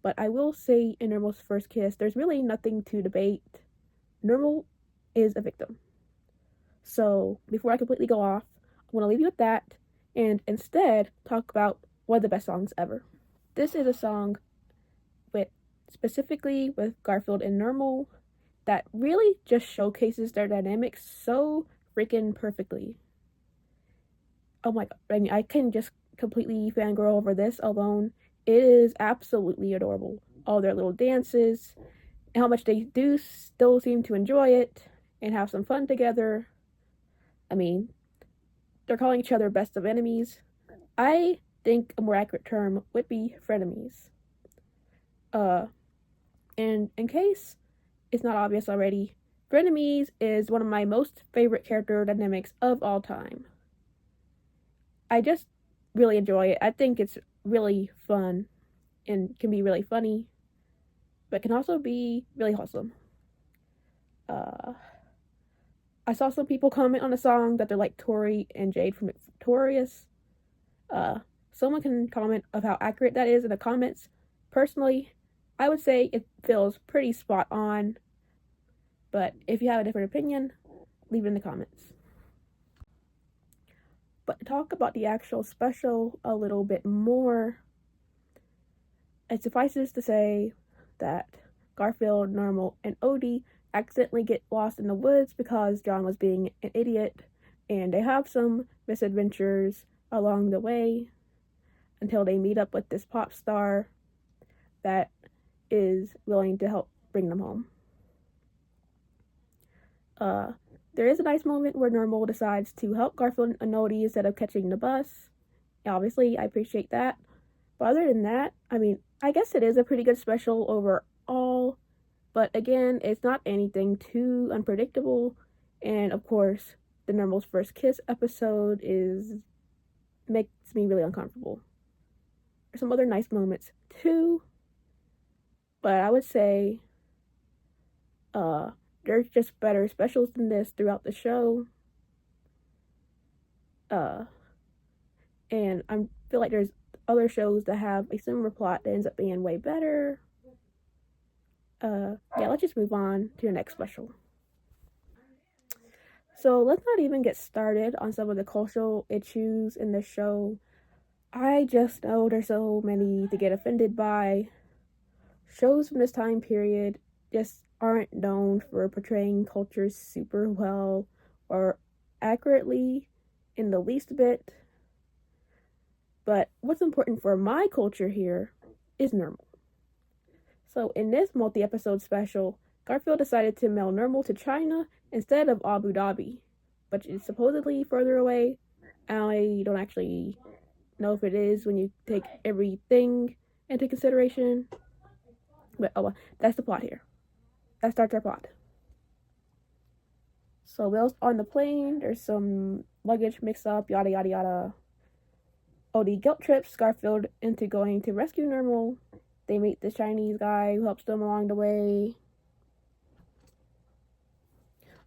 but I will say in Nermal's first kiss, there's really nothing to debate. Nermal is a victim. So before I completely go off, I'm going to leave you with that and instead talk about one of the best songs ever. This is a song specifically with Garfield and Nermal that really just showcases their dynamics so freaking perfectly. Oh my god, I can just completely fangirl over this alone. It is absolutely adorable. All their little dances, and how much they do still seem to enjoy it and have some fun together. They're calling each other best of enemies. I think a more accurate term would be frenemies. And in case it's not obvious already, frenemies is one of my most favorite character dynamics of all time. I just really enjoy it. I think it's really fun and can be really funny, but can also be really wholesome. I saw some people comment on the song that they're like Tori and Jade from Victorious. Someone can comment of how accurate that is in the comments. Personally, I would say it feels pretty spot on, but if you have a different opinion, leave it in the comments. But to talk about the actual special a little bit more, it suffices to say that Garfield, Nermal, and Odie accidentally get lost in the woods because John was being an idiot, and they have some misadventures along the way until they meet up with this pop star that is willing to help bring them home. There is a nice moment where Nermal decides to help Garfield and Odie instead of catching the bus. Obviously, I appreciate that. But other than that, I guess it is a pretty good special overall. But again, it's not anything too unpredictable. And of course, the Nermal's first kiss episode makes me really uncomfortable. There's some other nice moments too. But I would say there's just better specials than this throughout the show. And I feel like there's other shows that have a similar plot that ends up being way better. Let's just move on to the next special. So let's not even get started on some of the cultural issues in this show. I just know there's so many to get offended by. Shows from this time period just aren't known for portraying cultures super well or accurately in the least bit. But what's important for my culture here is Nermal. So in this multi-episode special, Garfield decided to mail Nermal to China instead of Abu Dhabi, which is supposedly further away. I don't actually know if it is when you take everything into consideration. But that's the plot here. That starts our plot. So whilst on the plane, there's some luggage mix up, yada yada yada. Odie guilt trips Garfield into going to rescue Nermal. They meet this Chinese guy who helps them along the way.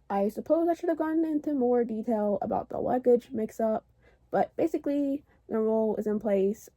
I suppose I should have gone into more detail about the luggage mix up, but basically, Nermal is in place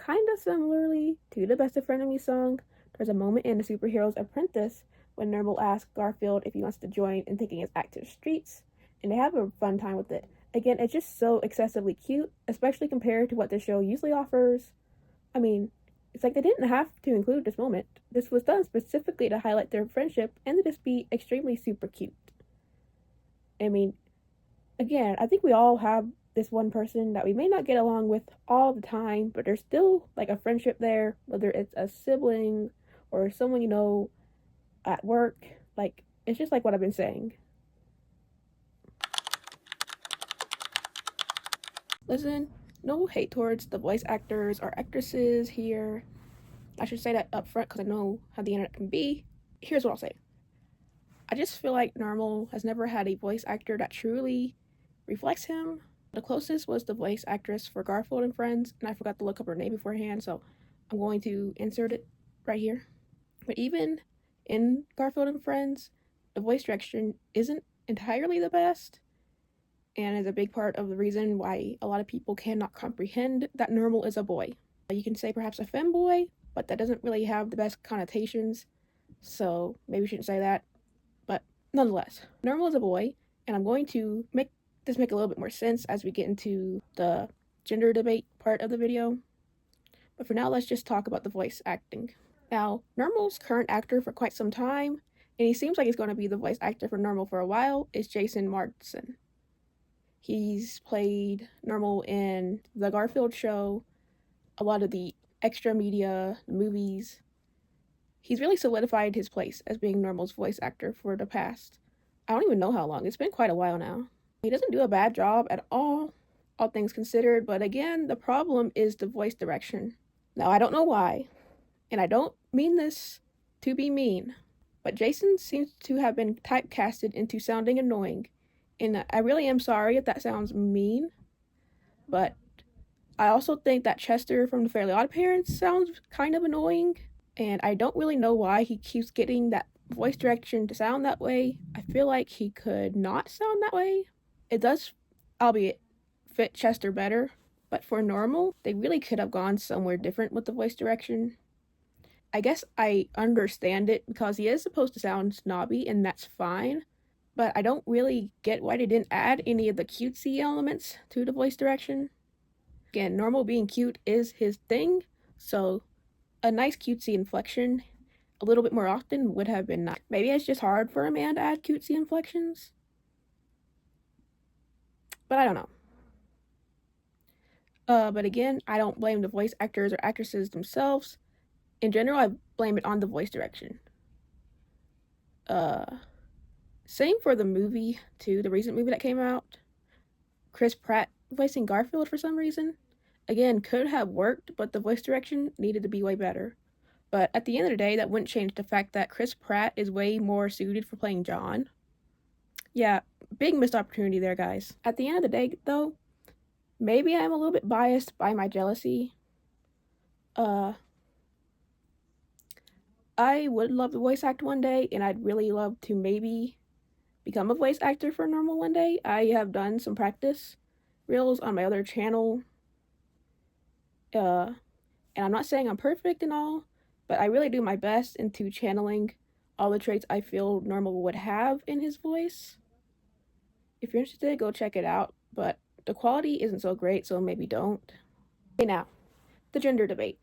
kind of similarly to the Best of Frenemies song, there's a moment in The Superhero's Apprentice when Nermal asks Garfield if he wants to join in taking his act to the streets, and they have a fun time with it. Again, it's just so excessively cute, especially compared to what the show usually offers. I mean, it's like they didn't have to include this moment. This was done specifically to highlight their friendship and to just be extremely super cute. I mean, again, I think we all have this one person that we may not get along with all the time, but there's still like a friendship there, whether it's a sibling or someone you know at work. Like, it's just like what I've been saying. Listen, no hate towards the voice actors or actresses here. I should say that up front because I know how the internet can be. Here's what I'll say. I just feel like Nermal has never had a voice actor that truly reflects him. The closest was the voice actress for Garfield and Friends, and I forgot to look up her name beforehand, so I'm going to insert it right here. But even in Garfield and Friends, the voice direction isn't entirely the best, and is a big part of the reason why a lot of people cannot comprehend that Nermal is a boy. You can say perhaps a femboy, but that doesn't really have the best connotations, so maybe we shouldn't say that. But nonetheless, Nermal is a boy, and I'm going to make a little bit more sense as we get into the gender debate part of the video. But for now, let's just talk about the voice acting. Now, Nermal's current actor for quite some time, and he seems like he's going to be the voice actor for Nermal for a while, is Jason Marsden. He's played Nermal in the Garfield show, a lot of the extra media, movies. He's really solidified his place as being Nermal's voice actor for the past, I don't even know how long. It's been quite a while now. He doesn't do a bad job at all things considered, but again, the problem is the voice direction. Now, I don't know why, and I don't mean this to be mean, but Jason seems to have been typecasted into sounding annoying, and I really am sorry if that sounds mean, but I also think that Chester from the Fairly Odd Parents sounds kind of annoying, and I don't really know why he keeps getting that voice direction to sound that way. I feel like he could not sound that way. It does, albeit, fit Chester better, but for Nermal, they really could have gone somewhere different with the voice direction. I guess I understand it because he is supposed to sound snobby, and that's fine, but I don't really get why they didn't add any of the cutesy elements to the voice direction. Again, Nermal being cute is his thing, so a nice cutesy inflection a little bit more often would have been nice. Maybe it's just hard for a man to add cutesy inflections, but I don't know. But again, I don't blame the voice actors or actresses themselves. In general, I blame it on the voice direction. Same for the movie, too, the recent movie that came out. Chris Pratt voicing Garfield for some reason. Again, could have worked, but the voice direction needed to be way better. But at the end of the day, that wouldn't change the fact that Chris Pratt is way more suited for playing John. Yeah, big missed opportunity there, guys. At the end of the day, though, maybe I'm a little bit biased by my jealousy. I would love to voice act one day, and I'd really love to maybe become a voice actor for Nermal one day. I have done some practice reels on my other channel. And I'm not saying I'm perfect and all, but I really do my best into channeling all the traits I feel Nermal would have in his voice. If you're interested, go check it out, but the quality isn't so great, so maybe don't. Okay, now, the gender debate.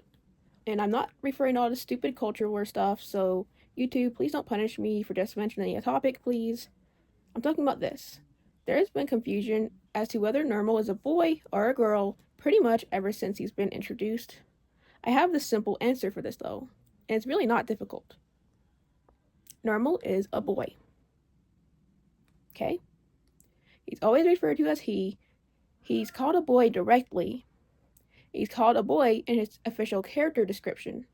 And I'm not referring to all the stupid culture war stuff, so YouTube, please don't punish me for just mentioning a topic, please. I'm talking about this. There has been confusion as to whether Nermal is a boy or a girl pretty much ever since he's been introduced. I have the simple answer for this, though, and it's really not difficult. Nermal is a boy. Okay? He's always referred to as he. He's called a boy directly. He's called a boy in his official character description.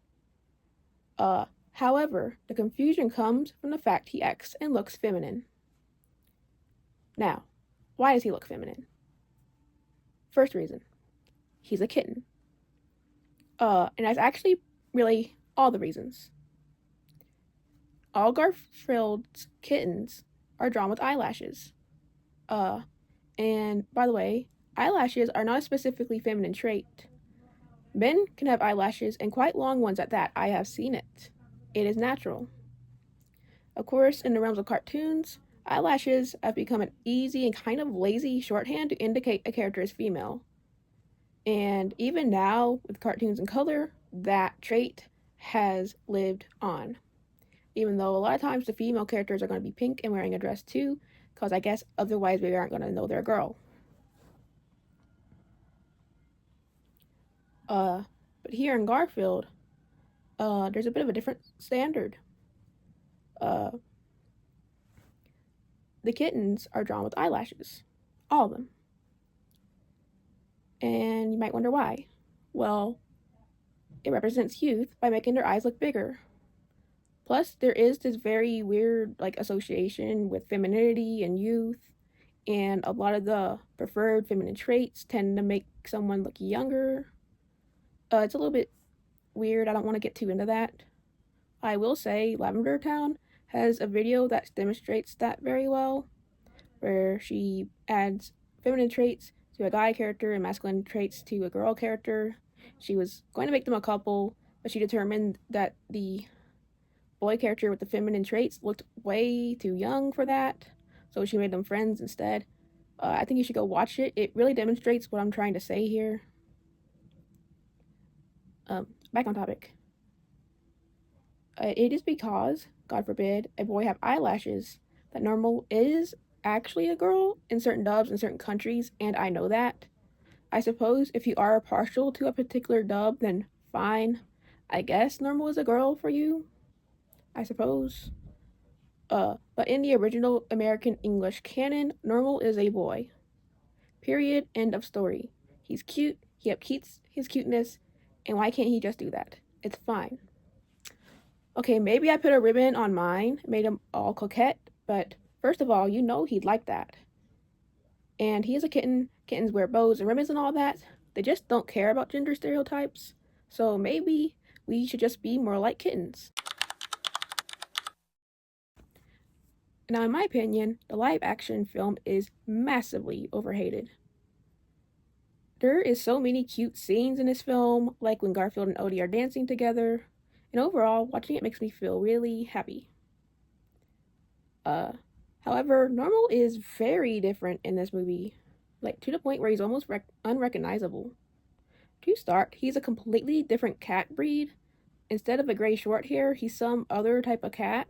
However, the confusion comes from the fact he acts and looks feminine. Now, why does he look feminine? First reason, he's a kitten. And that's actually really all the reasons. All Garfield's kittens are drawn with eyelashes. And by the way, eyelashes are not a specifically feminine trait. Men can have eyelashes, and quite long ones at that. I have seen it. It is natural. Of course, in the realms of cartoons, eyelashes have become an easy and kind of lazy shorthand to indicate a character is female. And even now, with cartoons in color, that trait has lived on. Even though a lot of times the female characters are going to be pink and wearing a dress too, because I guess otherwise we aren't going to know they're a girl. But here in Garfield, there's a bit of a different standard. Uh, the kittens are drawn with eyelashes, all of them. And you might wonder why. Well, it represents youth by making their eyes look bigger. Plus, there is this very weird association with femininity and youth, and a lot of the preferred feminine traits tend to make someone look younger. It's a little bit weird. I don't want to get too into that. I will say Lavender Town has a video that demonstrates that very well, where she adds feminine traits to a guy character and masculine traits to a girl character. She was going to make them a couple, but she determined that the boy character with the feminine traits looked way too young for that, so she made them friends instead. I think you should go watch it. It really demonstrates what I'm trying to say here. Back on topic. It is because, God forbid, a boy have eyelashes that Nermal is actually a girl in certain dubs in certain countries, and I know that. I suppose if you are partial to a particular dub, then fine. I guess Nermal is a girl for you. I suppose. But in the original American English canon, Nermal is a boy. Period. End of story. He's cute. He upkeeps his cuteness, and why can't he just do that? It's fine. Okay, maybe I put a ribbon on mine, made him all coquette, but first of all, you know he'd like that. And he is a kitten. Kittens wear bows and ribbons and all that. They just don't care about gender stereotypes. So maybe we should just be more like kittens. Now, in my opinion, the live action film is massively overhated. There is so many cute scenes in this film, like when Garfield and Odie are dancing together, and overall, watching it makes me feel really happy. However, Nermal is very different in this movie, to the point where he's almost unrecognizable. To start, he's a completely different cat breed. Instead of a gray short hair, he's some other type of cat,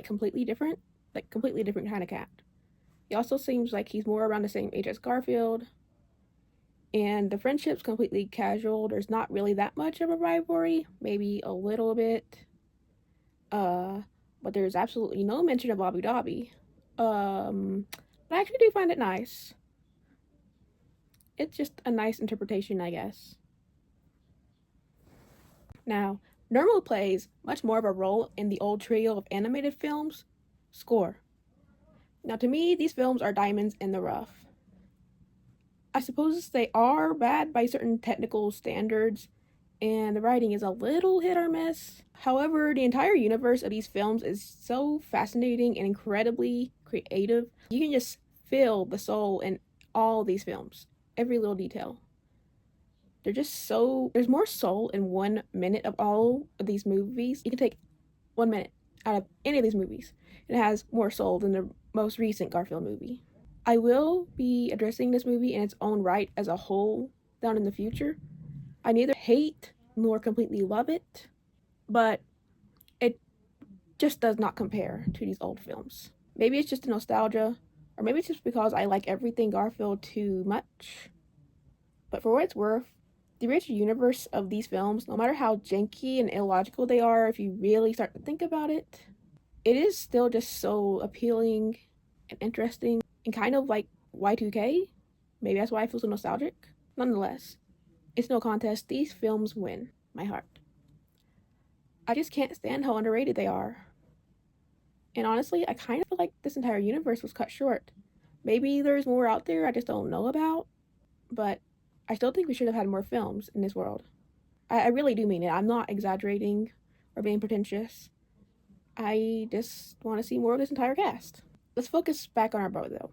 completely different kind of cat. He also seems like he's more around the same age as Garfield. And the friendship's completely casual. There's not really that much of a rivalry, maybe a little bit. But there's absolutely no mention of Abu Dhabi. But I actually do find it nice. It's just a nice interpretation, I guess. Now, Nermal plays much more of a role in the old trio of animated films, Score. Now, to me, these films are diamonds in the rough. I suppose they are bad by certain technical standards, and the writing is a little hit or miss. However, the entire universe of these films is so fascinating and incredibly creative. You can just feel the soul in all these films, every little detail. They're just there's more soul in 1 minute of all of these movies. You can take 1 minute out of any of these movies. It has more soul than the most recent Garfield movie. I will be addressing this movie in its own right as a whole down in the future. I neither hate nor completely love it, but it just does not compare to these old films. Maybe it's just a nostalgia, or maybe it's just because I like everything Garfield too much. But for what it's worth, the rich universe of these films, no matter how janky and illogical they are, if you really start to think about it, it is still just so appealing and interesting and kind of like Y2K. Maybe that's why I feel so nostalgic. Nonetheless, it's no contest. These films win my heart. I just can't stand how underrated they are. And honestly, I kind of feel like this entire universe was cut short. Maybe there's more out there I just don't know about, but I still think we should have had more films in this world. I really do mean it. I'm not exaggerating or being pretentious. I just want to see more of this entire cast. Let's focus back on our brother, though.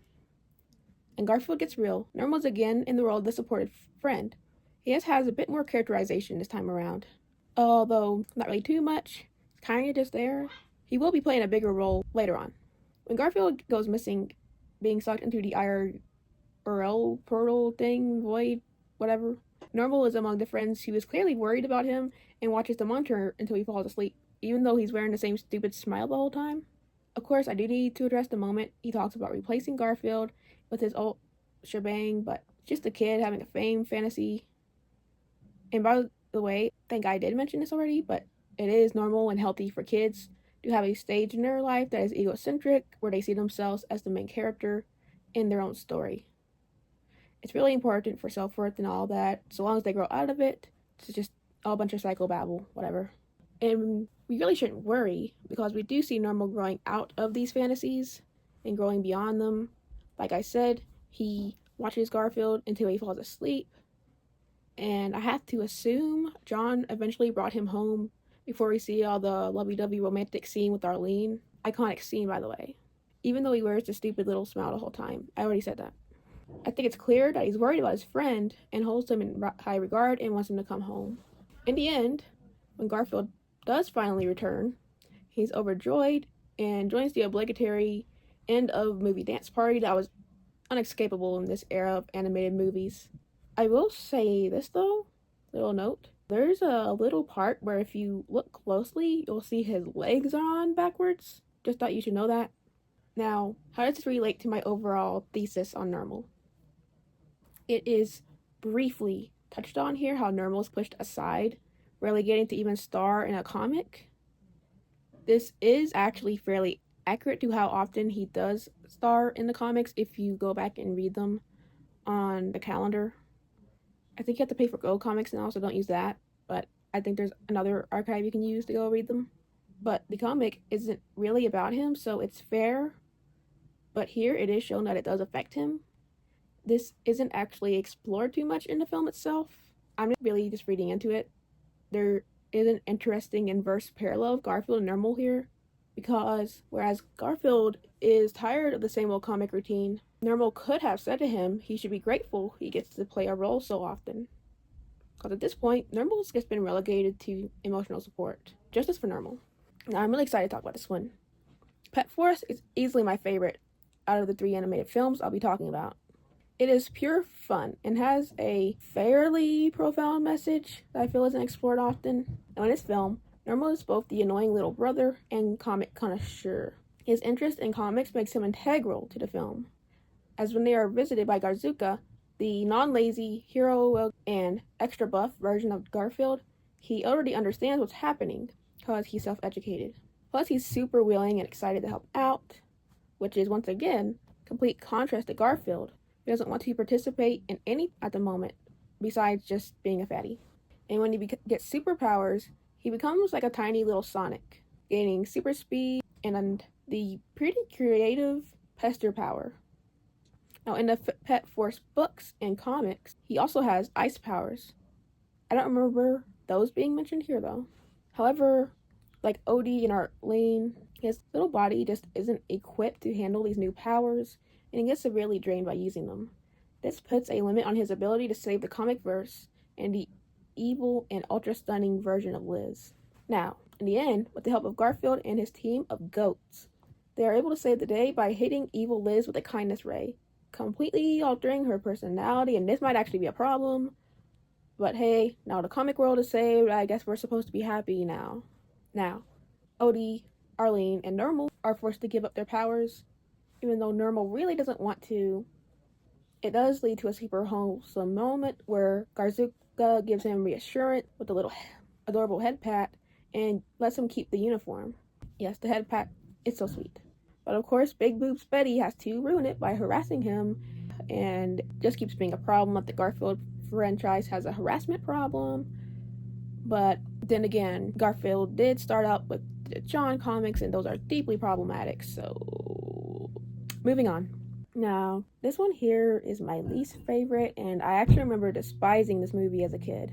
And Garfield gets real. Nermal's again in the role of the supportive friend. He just has a bit more characterization this time around. Although, not really too much, kinda just there. He will be playing a bigger role later on. When Garfield goes missing, being sucked into the IRL portal thing, void, whatever, Nermal is among the friends who is clearly worried about him and watches the monitor until he falls asleep, even though he's wearing the same stupid smile the whole time. Of course, I do need to address the moment he talks about replacing Garfield with his old shebang, but just a kid having a fame fantasy. And by the way, I think I did mention this already, but it is normal and healthy for kids to have a stage in their life that is egocentric, where they see themselves as the main character in their own story. It's really important for self-worth and all that, so long as they grow out of it. It's just a bunch of psychobabble, whatever. And we really shouldn't worry, because we do see Nermal growing out of these fantasies and growing beyond them. Like I said, he watches Garfield until he falls asleep, and I have to assume John eventually brought him home before we see all the lovey-dovey romantic scene with Arlene. Iconic scene, by the way. Even though he wears the stupid little smile the whole time. I already said that. I think it's clear that he's worried about his friend and holds him in high regard and wants him to come home. In the end, when Garfield does finally return, he's overjoyed and joins the obligatory end of movie dance party that was unescapable in this era of animated movies. I will say this though, little note, there's a little part where if you look closely, you'll see his legs are on backwards. Just thought you should know that. Now, how does this relate to my overall thesis on Nermal? It is briefly touched on here how Nermal is pushed aside, rarely getting to even star in a comic. This is actually fairly accurate to how often he does star in the comics if you go back and read them on the calendar. I think you have to pay for Go Comics now, so don't use that, but I think there's another archive you can use to go read them. But the comic isn't really about him, so it's fair. But here it is shown that it does affect him. This isn't actually explored too much in the film itself. I'm really just reading into it. There is an interesting inverse parallel of Garfield and Nermal here, because whereas Garfield is tired of the same old comic routine, Nermal could have said to him he should be grateful he gets to play a role so often. Because at this point, Nermal's just been relegated to emotional support. Justice for Nermal. Now I'm really excited to talk about this one. Pet Forest is easily my favorite out of the 3 animated films I'll be talking about. It is pure fun and has a fairly profound message that I feel isn't explored often. Now in this film, Nermal is both the annoying little brother and comic connoisseur. His interest in comics makes him integral to the film, as when they are visited by Garzuka, the non-lazy, hero and extra buff version of Garfield, he already understands what's happening because he's self-educated. Plus he's super willing and excited to help out, which is once again complete contrast to Garfield. He doesn't want to participate in any at the moment, besides just being a fatty. And when he gets superpowers, he becomes like a tiny little Sonic, gaining super speed and the pretty creative pester power. Now in the Pet Force books and comics, he also has ice powers. I don't remember those being mentioned here though. However, like Odie and Arlene, his little body just isn't equipped to handle these new powers, and he gets severely drained by using them. This puts a limit on his ability to save the comic verse and the evil and ultra-stunning version of Liz. Now, in the end, with the help of Garfield and his team of goats, they are able to save the day by hitting evil Liz with a kindness ray, completely altering her personality, and this might actually be a problem. But hey, now the comic world is saved, I guess we're supposed to be happy now. Now, Odie, Arlene, and Nermal are forced to give up their powers, even though Nermal really doesn't want to. It does lead to a super wholesome moment where Garzuka gives him reassurance with a little adorable head pat and lets him keep the uniform. Yes, the head pat is so sweet. But of course, Big Boobs Betty has to ruin it by harassing him, and just keeps being a problem that the Garfield franchise has a harassment problem. But then again, Garfield did start out with the John comics, and those are deeply problematic, so moving on. Now, this one here is my least favorite, and I actually remember despising this movie as a kid.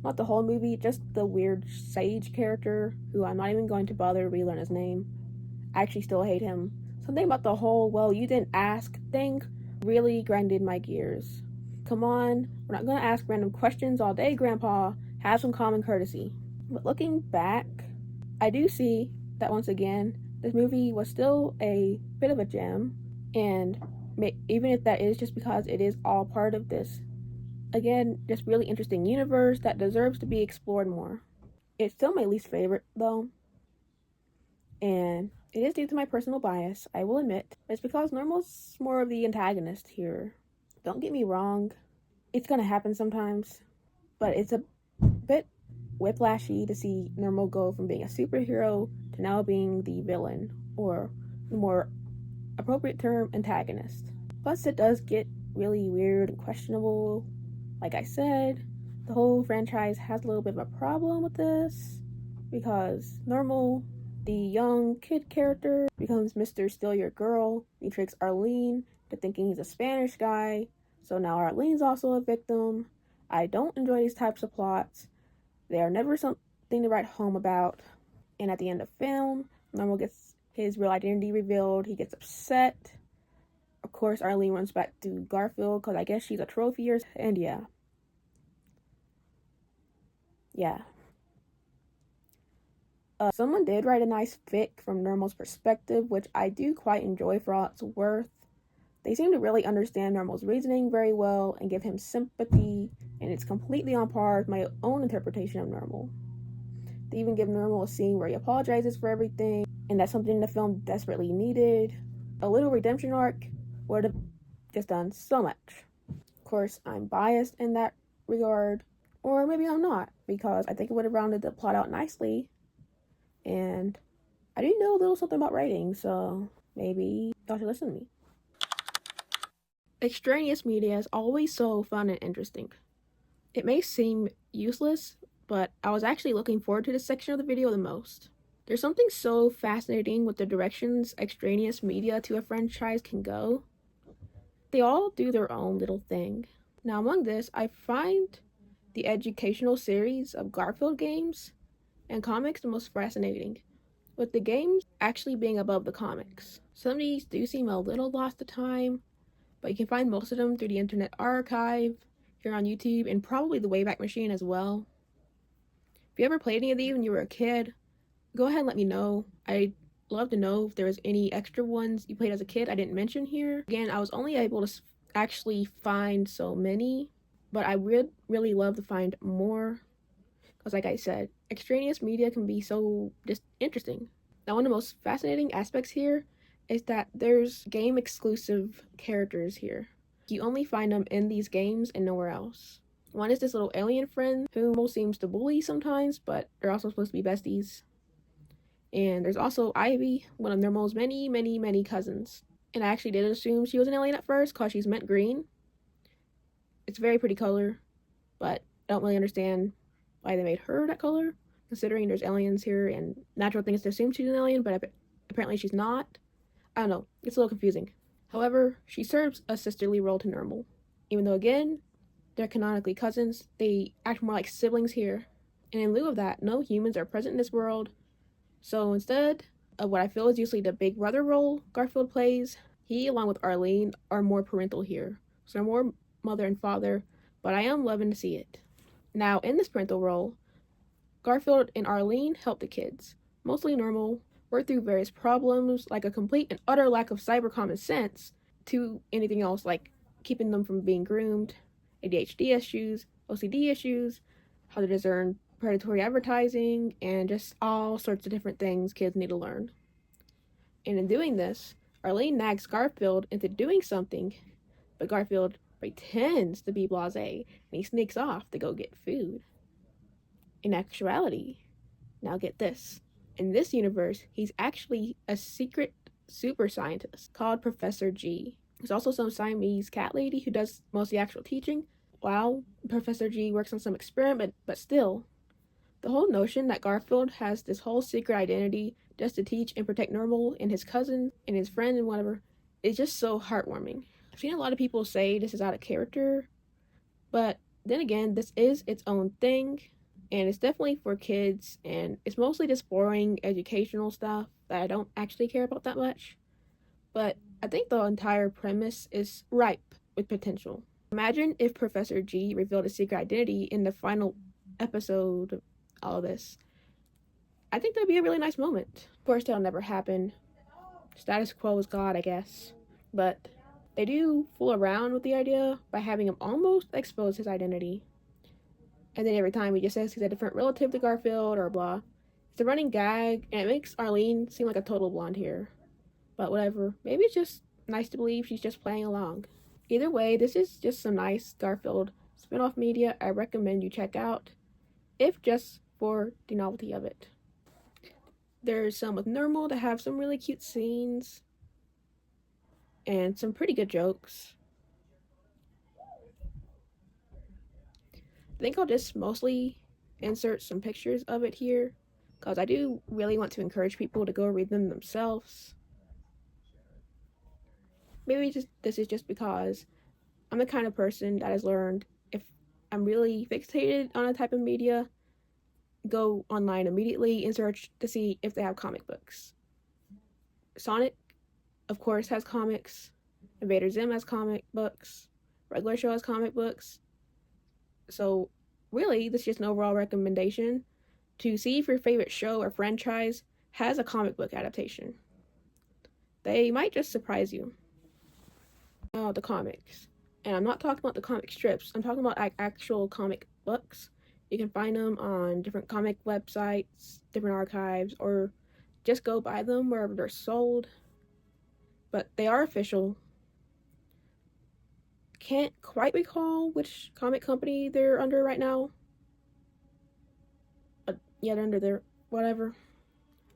Not the whole movie, just the weird sage character, who I'm not even going to bother to relearn his name. I actually still hate him. Something about the whole, well, you didn't ask thing really grinded my gears. Come on, we're not gonna ask random questions all day, Grandpa. Have some common courtesy. But looking back, I do see that once again, this movie was still a bit of a gem, and even if that is just because it is all part of this, again, just really interesting universe that deserves to be explored more. It's still my least favorite, though, and it is due to my personal bias, I will admit. It's because Normal's more of the antagonist here. Don't get me wrong, it's gonna happen sometimes, but it's a bit whiplashy to see Nermal go from being a superhero to now being the villain, or the more appropriate term, antagonist. Plus, it does get really weird and questionable. Like I said, the whole franchise has a little bit of a problem with this because Nermal, the young kid character, becomes Mr. Steal Your Girl. He tricks Arlene to thinking he's a Spanish guy, so now Arlene's also a victim. I don't enjoy these types of plots. They are never something to write home about. And at the end of film, Nermal gets his real identity revealed. He gets upset. Of course, Arlene runs back to Garfield because I guess she's a trophy or... And yeah. Someone did write a nice fic from Nermal's perspective, which I do quite enjoy for all it's worth. They seem to really understand Nermal's reasoning very well and give him sympathy, and it's completely on par with my own interpretation of Nermal. They even give Nermal a scene where he apologizes for everything, and that's something the film desperately needed. A little redemption arc would have just done so much. Of course, I'm biased in that regard, or maybe I'm not, because I think it would have rounded the plot out nicely, and I do know a little something about writing, so maybe y'all should listen to me. Extraneous media is always so fun and interesting. It may seem useless, but I was actually looking forward to this section of the video the most. There's something so fascinating with the directions extraneous media to a franchise can go. They all do their own little thing. Now among this, I find the educational series of Garfield games and comics the most fascinating, with the games actually being above the comics. Some of these do seem a little lost to time, but you can find most of them through the Internet Archive, here on YouTube, and probably the Wayback Machine as well. If you ever played any of these when you were a kid, go ahead and let me know. I'd love to know if there was any extra ones you played as a kid I didn't mention here. Again, I was only able to actually find so many, but I would really love to find more, because like I said, extraneous media can be so just interesting. Now, one of the most fascinating aspects here is that there's game exclusive characters here. You only find them in these games and nowhere else. One is this little alien friend who almost seems to bully sometimes, but they're also supposed to be besties. And there's also Ivy, one of Nermal's many cousins. And I actually did assume she was an alien at first because she's mint green. It's a very pretty color, but I don't really understand why they made her that color, considering there's aliens here and natural things to assume she's an alien, but apparently she's not. I don't know, it's a little confusing. However, she serves a sisterly role to Nermal. Even though, again, they're canonically cousins, they act more like siblings here. And in lieu of that, no humans are present in this world. So instead of what I feel is usually the big brother role Garfield plays, he, along with Arlene, are more parental here. So they're more mother and father, but I am loving to see it. Now, in this parental role, Garfield and Arlene help the kids, mostly Nermal, work through various problems, like a complete and utter lack of cyber common sense, to anything else like keeping them from being groomed, ADHD issues, OCD issues, how to discern predatory advertising, and just all sorts of different things kids need to learn. And in doing this, Arlene nags Garfield into doing something, but Garfield pretends to be blasé, and he sneaks off to go get food. In actuality, now get this, in this universe, he's actually a secret super scientist called Professor G. There's also some Siamese cat lady who does most of the actual teaching, while Professor G works on some experiment, but still, the whole notion that Garfield has this whole secret identity just to teach and protect Nermal and his cousin and his friend and whatever is just so heartwarming. I've seen a lot of people say this is out of character, but then again, this is its own thing, and it's definitely for kids, and it's mostly just boring educational stuff that I don't actually care about that much. But I think the entire premise is ripe with potential. Imagine if Professor G revealed his secret identity in the final episode of all of this. I think that'd be a really nice moment. Of course, that'll never happen. Status quo is God, I guess. But they do fool around with the idea by having him almost expose his identity. And then every time he just says he's a different relative to Garfield or blah. It's a running gag, and it makes Arlene seem like a total blonde here. But whatever. Maybe it's just nice to believe she's just playing along. Either way, this is just some nice Garfield spin-off media I recommend you check out, if just for the novelty of it. There's some with Nermal that have some really cute scenes and some pretty good jokes. I think I'll just mostly insert some pictures of it here, because I do really want to encourage people to go read them themselves. Maybe this is just because I'm the kind of person that has learned if I'm really fixated on a type of media, go online immediately and search to see if they have comic books. Sonic, of course, has comics. Invader Zim has comic books. Regular Show has comic books. So really, this is just an overall recommendation to see if your favorite show or franchise has a comic book adaptation. They might just surprise you. Now, the comics. And I'm not talking about the comic strips. I'm talking about actual comic books. You can find them on different comic websites, different archives, or just go buy them wherever they're sold. But they are official. Can't quite recall which comic company they're under right now. But yeah, they're under their whatever.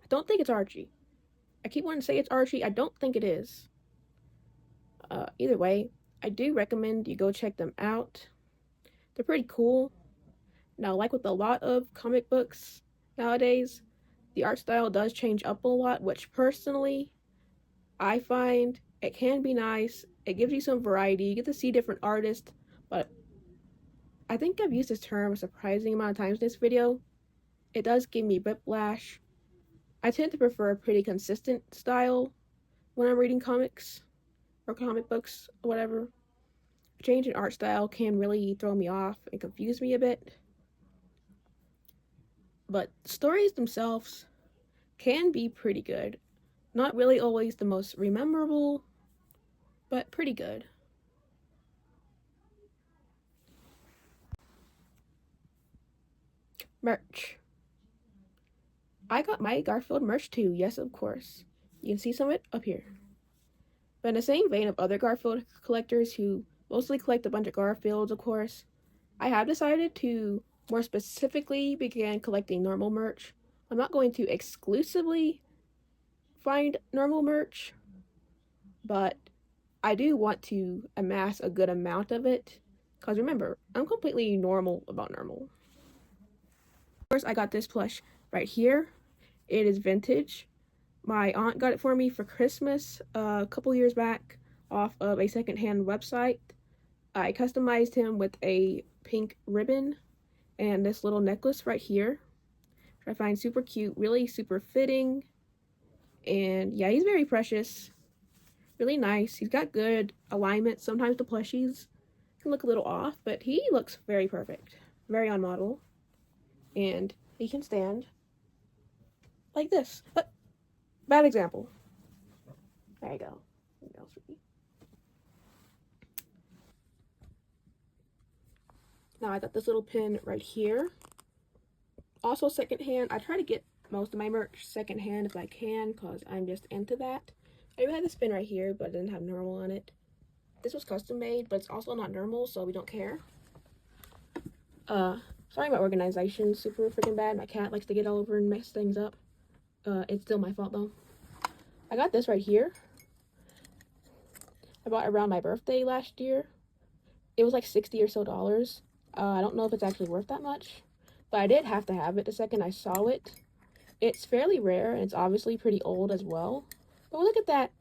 I don't think it's Archie. I keep wanting to say it's Archie. I don't think it is. Either way, I do recommend you go check them out. They're pretty cool. Now, like with a lot of comic books nowadays, the art style does change up a lot, which personally, I find it can be nice. It gives you some variety. You get to see different artists, but I think I've used this term a surprising amount of times in this video. It does give me whiplash. I tend to prefer a pretty consistent style when I'm reading comics or comic books or whatever. A change in art style can really throw me off and confuse me a bit. But stories themselves can be pretty good. Not really always the most memorable, but pretty good. Merch. I got my Garfield merch too, yes, of course. You can see some of it up here. But in the same vein of other Garfield collectors who mostly collect a bunch of Garfields, of course, I have decided to more specifically begin collecting Nermal merch. I'm not going to exclusively find Nermal merch, but I do want to amass a good amount of it, because remember, I'm completely normal about Nermal. Of course, I got this plush right here. It is vintage. My aunt got it for me for Christmas a couple years back off of a secondhand website. I customized him with a pink ribbon and this little necklace right here, which I find super cute, really super fitting. And yeah, he's very precious, really nice. He's got good alignment. Sometimes the plushies can look a little off, but he looks very perfect, very on model. And he can stand like this. But bad example. There you go. Now I got this little pin right here. Also secondhand. I try to get most of my merch secondhand if I can, because I'm just into that. I even had this pin right here, but it didn't have Nermal on it. This was custom made, but it's also not Nermal, so we don't care. Sorry, my organization's super freaking bad. My cat likes to get all over and mess things up. It's still my fault though. I got this right here. I bought it around my birthday last year. It was like $60 or so. I don't know if it's actually worth that much, but I did have to have it the second I saw it. It's fairly rare, and it's obviously pretty old as well. But look at that.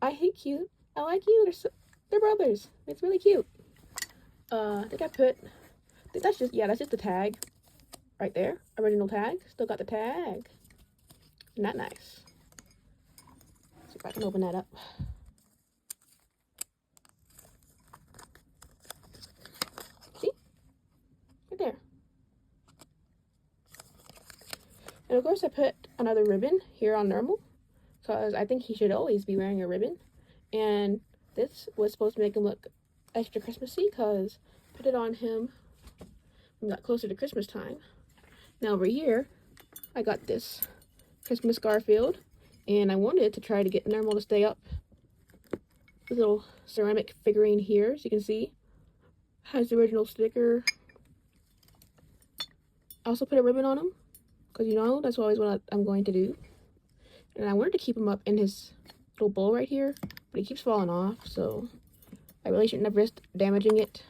I hate cute. I like you. They're brothers. It's really cute. I think that's just the tag right there. Original tag. Still got the tag. Isn't that nice? See if I can open that up. And of course I put another ribbon here on Nermal, because I think he should always be wearing a ribbon. And this was supposed to make him look extra Christmassy, because I put it on him when we got closer to Christmas time. Now over here, I got this Christmas Garfield, and I wanted to try to get Nermal to stay up. This little ceramic figurine here, as you can see, has the original sticker. I also put a ribbon on him, because you know, that's always what I'm going to do. And I wanted to keep him up in his little bowl right here, but he keeps falling off, so I really shouldn't have risked damaging it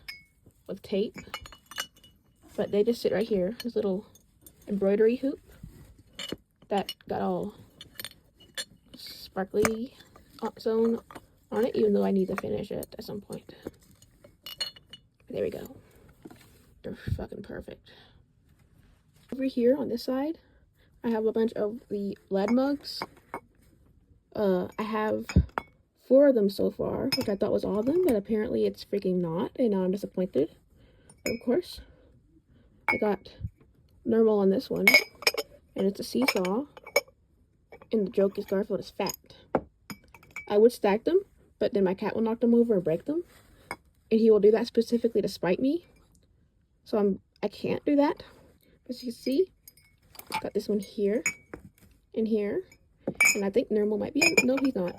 with tape. But they just sit right here, this little embroidery hoop that got all sparkly zone on it, even though I need to finish it at some point. But there we go. They're fucking perfect. Over here on this side, I have a bunch of the lead mugs. I have 4 of them so far, which I thought was all of them, but apparently it's freaking not, and now I'm disappointed. But of course, I got Nermal on this one, and it's a seesaw, and the joke is Garfield is fat. I would stack them, but then my cat will knock them over and break them, and he will do that specifically to spite me, so I can't do that. But as you can see, got this one here, and here, and I think Nermal might be, no he's not,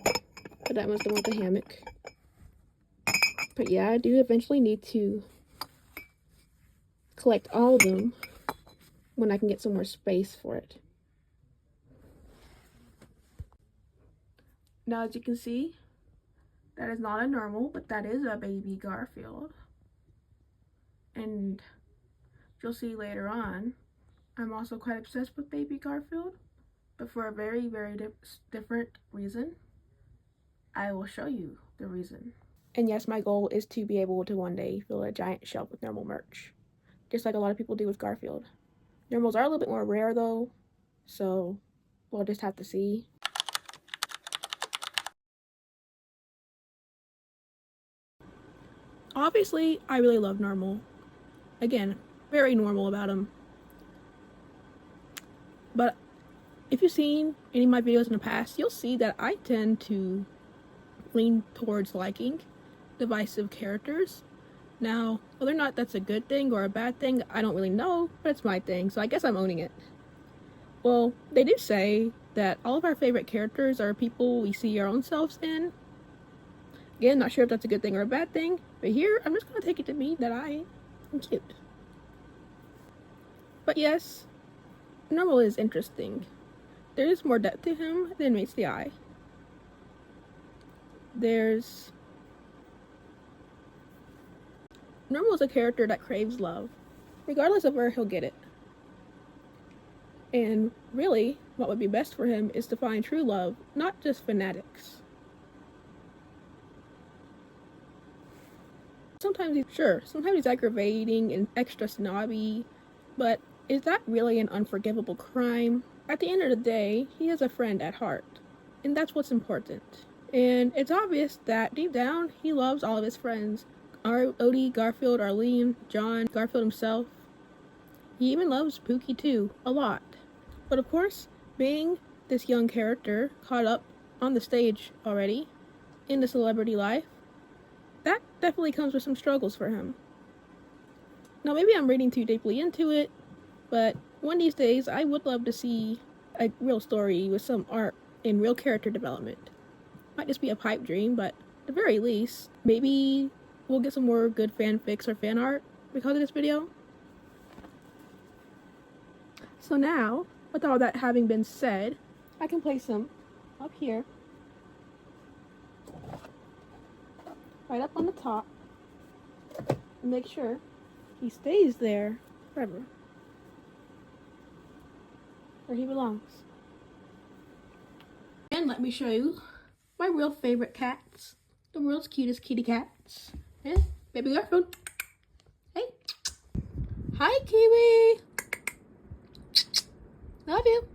but that must have went the hammock. But yeah, I do eventually need to collect all of them when I can get some more space for it. Now as you can see, that is not a Nermal, but that is a baby Garfield. And you'll see later on, I'm also quite obsessed with baby Garfield, but for a very, very different reason. I will show you the reason. And yes, my goal is to be able to one day fill a giant shelf with Nermal merch, just like a lot of people do with Garfield. Nermals are a little bit more rare though, so we'll just have to see. Obviously, I really love Nermal. Again, very normal about him. But if you've seen any of my videos in the past, you'll see that I tend to lean towards liking divisive characters. Now, whether or not that's a good thing or a bad thing, I don't really know, but it's my thing, so I guess I'm owning it. Well, they do say that all of our favorite characters are people we see our own selves in. Again, not sure if that's a good thing or a bad thing, but here, I'm just going to take it to mean that I am cute. But yes, Nermal is interesting. There is more depth to him than meets the eye. Nermal is a character that craves love, regardless of where he'll get it. And really, what would be best for him is to find true love, not just fanatics. Sometimes he's aggravating and extra snobby, but is that really an unforgivable crime? At the end of the day, he is a friend at heart, and that's what's important. And it's obvious that deep down, he loves all of his friends. Odie, Garfield, Arlene, John, Garfield himself. He even loves Pookie too, a lot. But of course, being this young character caught up on the stage already, in the celebrity life, that definitely comes with some struggles for him. Now maybe I'm reading too deeply into it, but one of these days I would love to see a real story with some art and real character development. Might just be a pipe dream, but at the very least, maybe we'll get some more good fanfics or fan art because of this video. So now, with all that having been said, I can place him up here, right up on the top, and make sure he stays there forever, where he belongs. And let me show you my real favorite cats, the world's cutest kitty cats. And baby Garfield. Hey. Hi, Kiwi. Love you.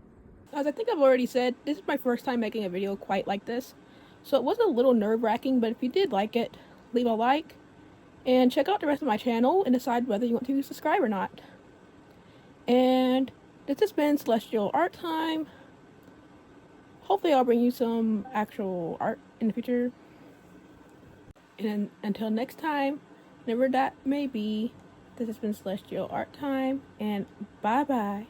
As I think I've already said, this is my first time making a video quite like this, so it was a little nerve-wracking, but if you did like it, leave a like, and check out the rest of my channel and decide whether you want to subscribe or not. And This has been Celestial Art Time. Hopefully I'll bring you some actual art in the future. And until next time, whenever that may be, this has been Celestial Art Time, and bye-bye.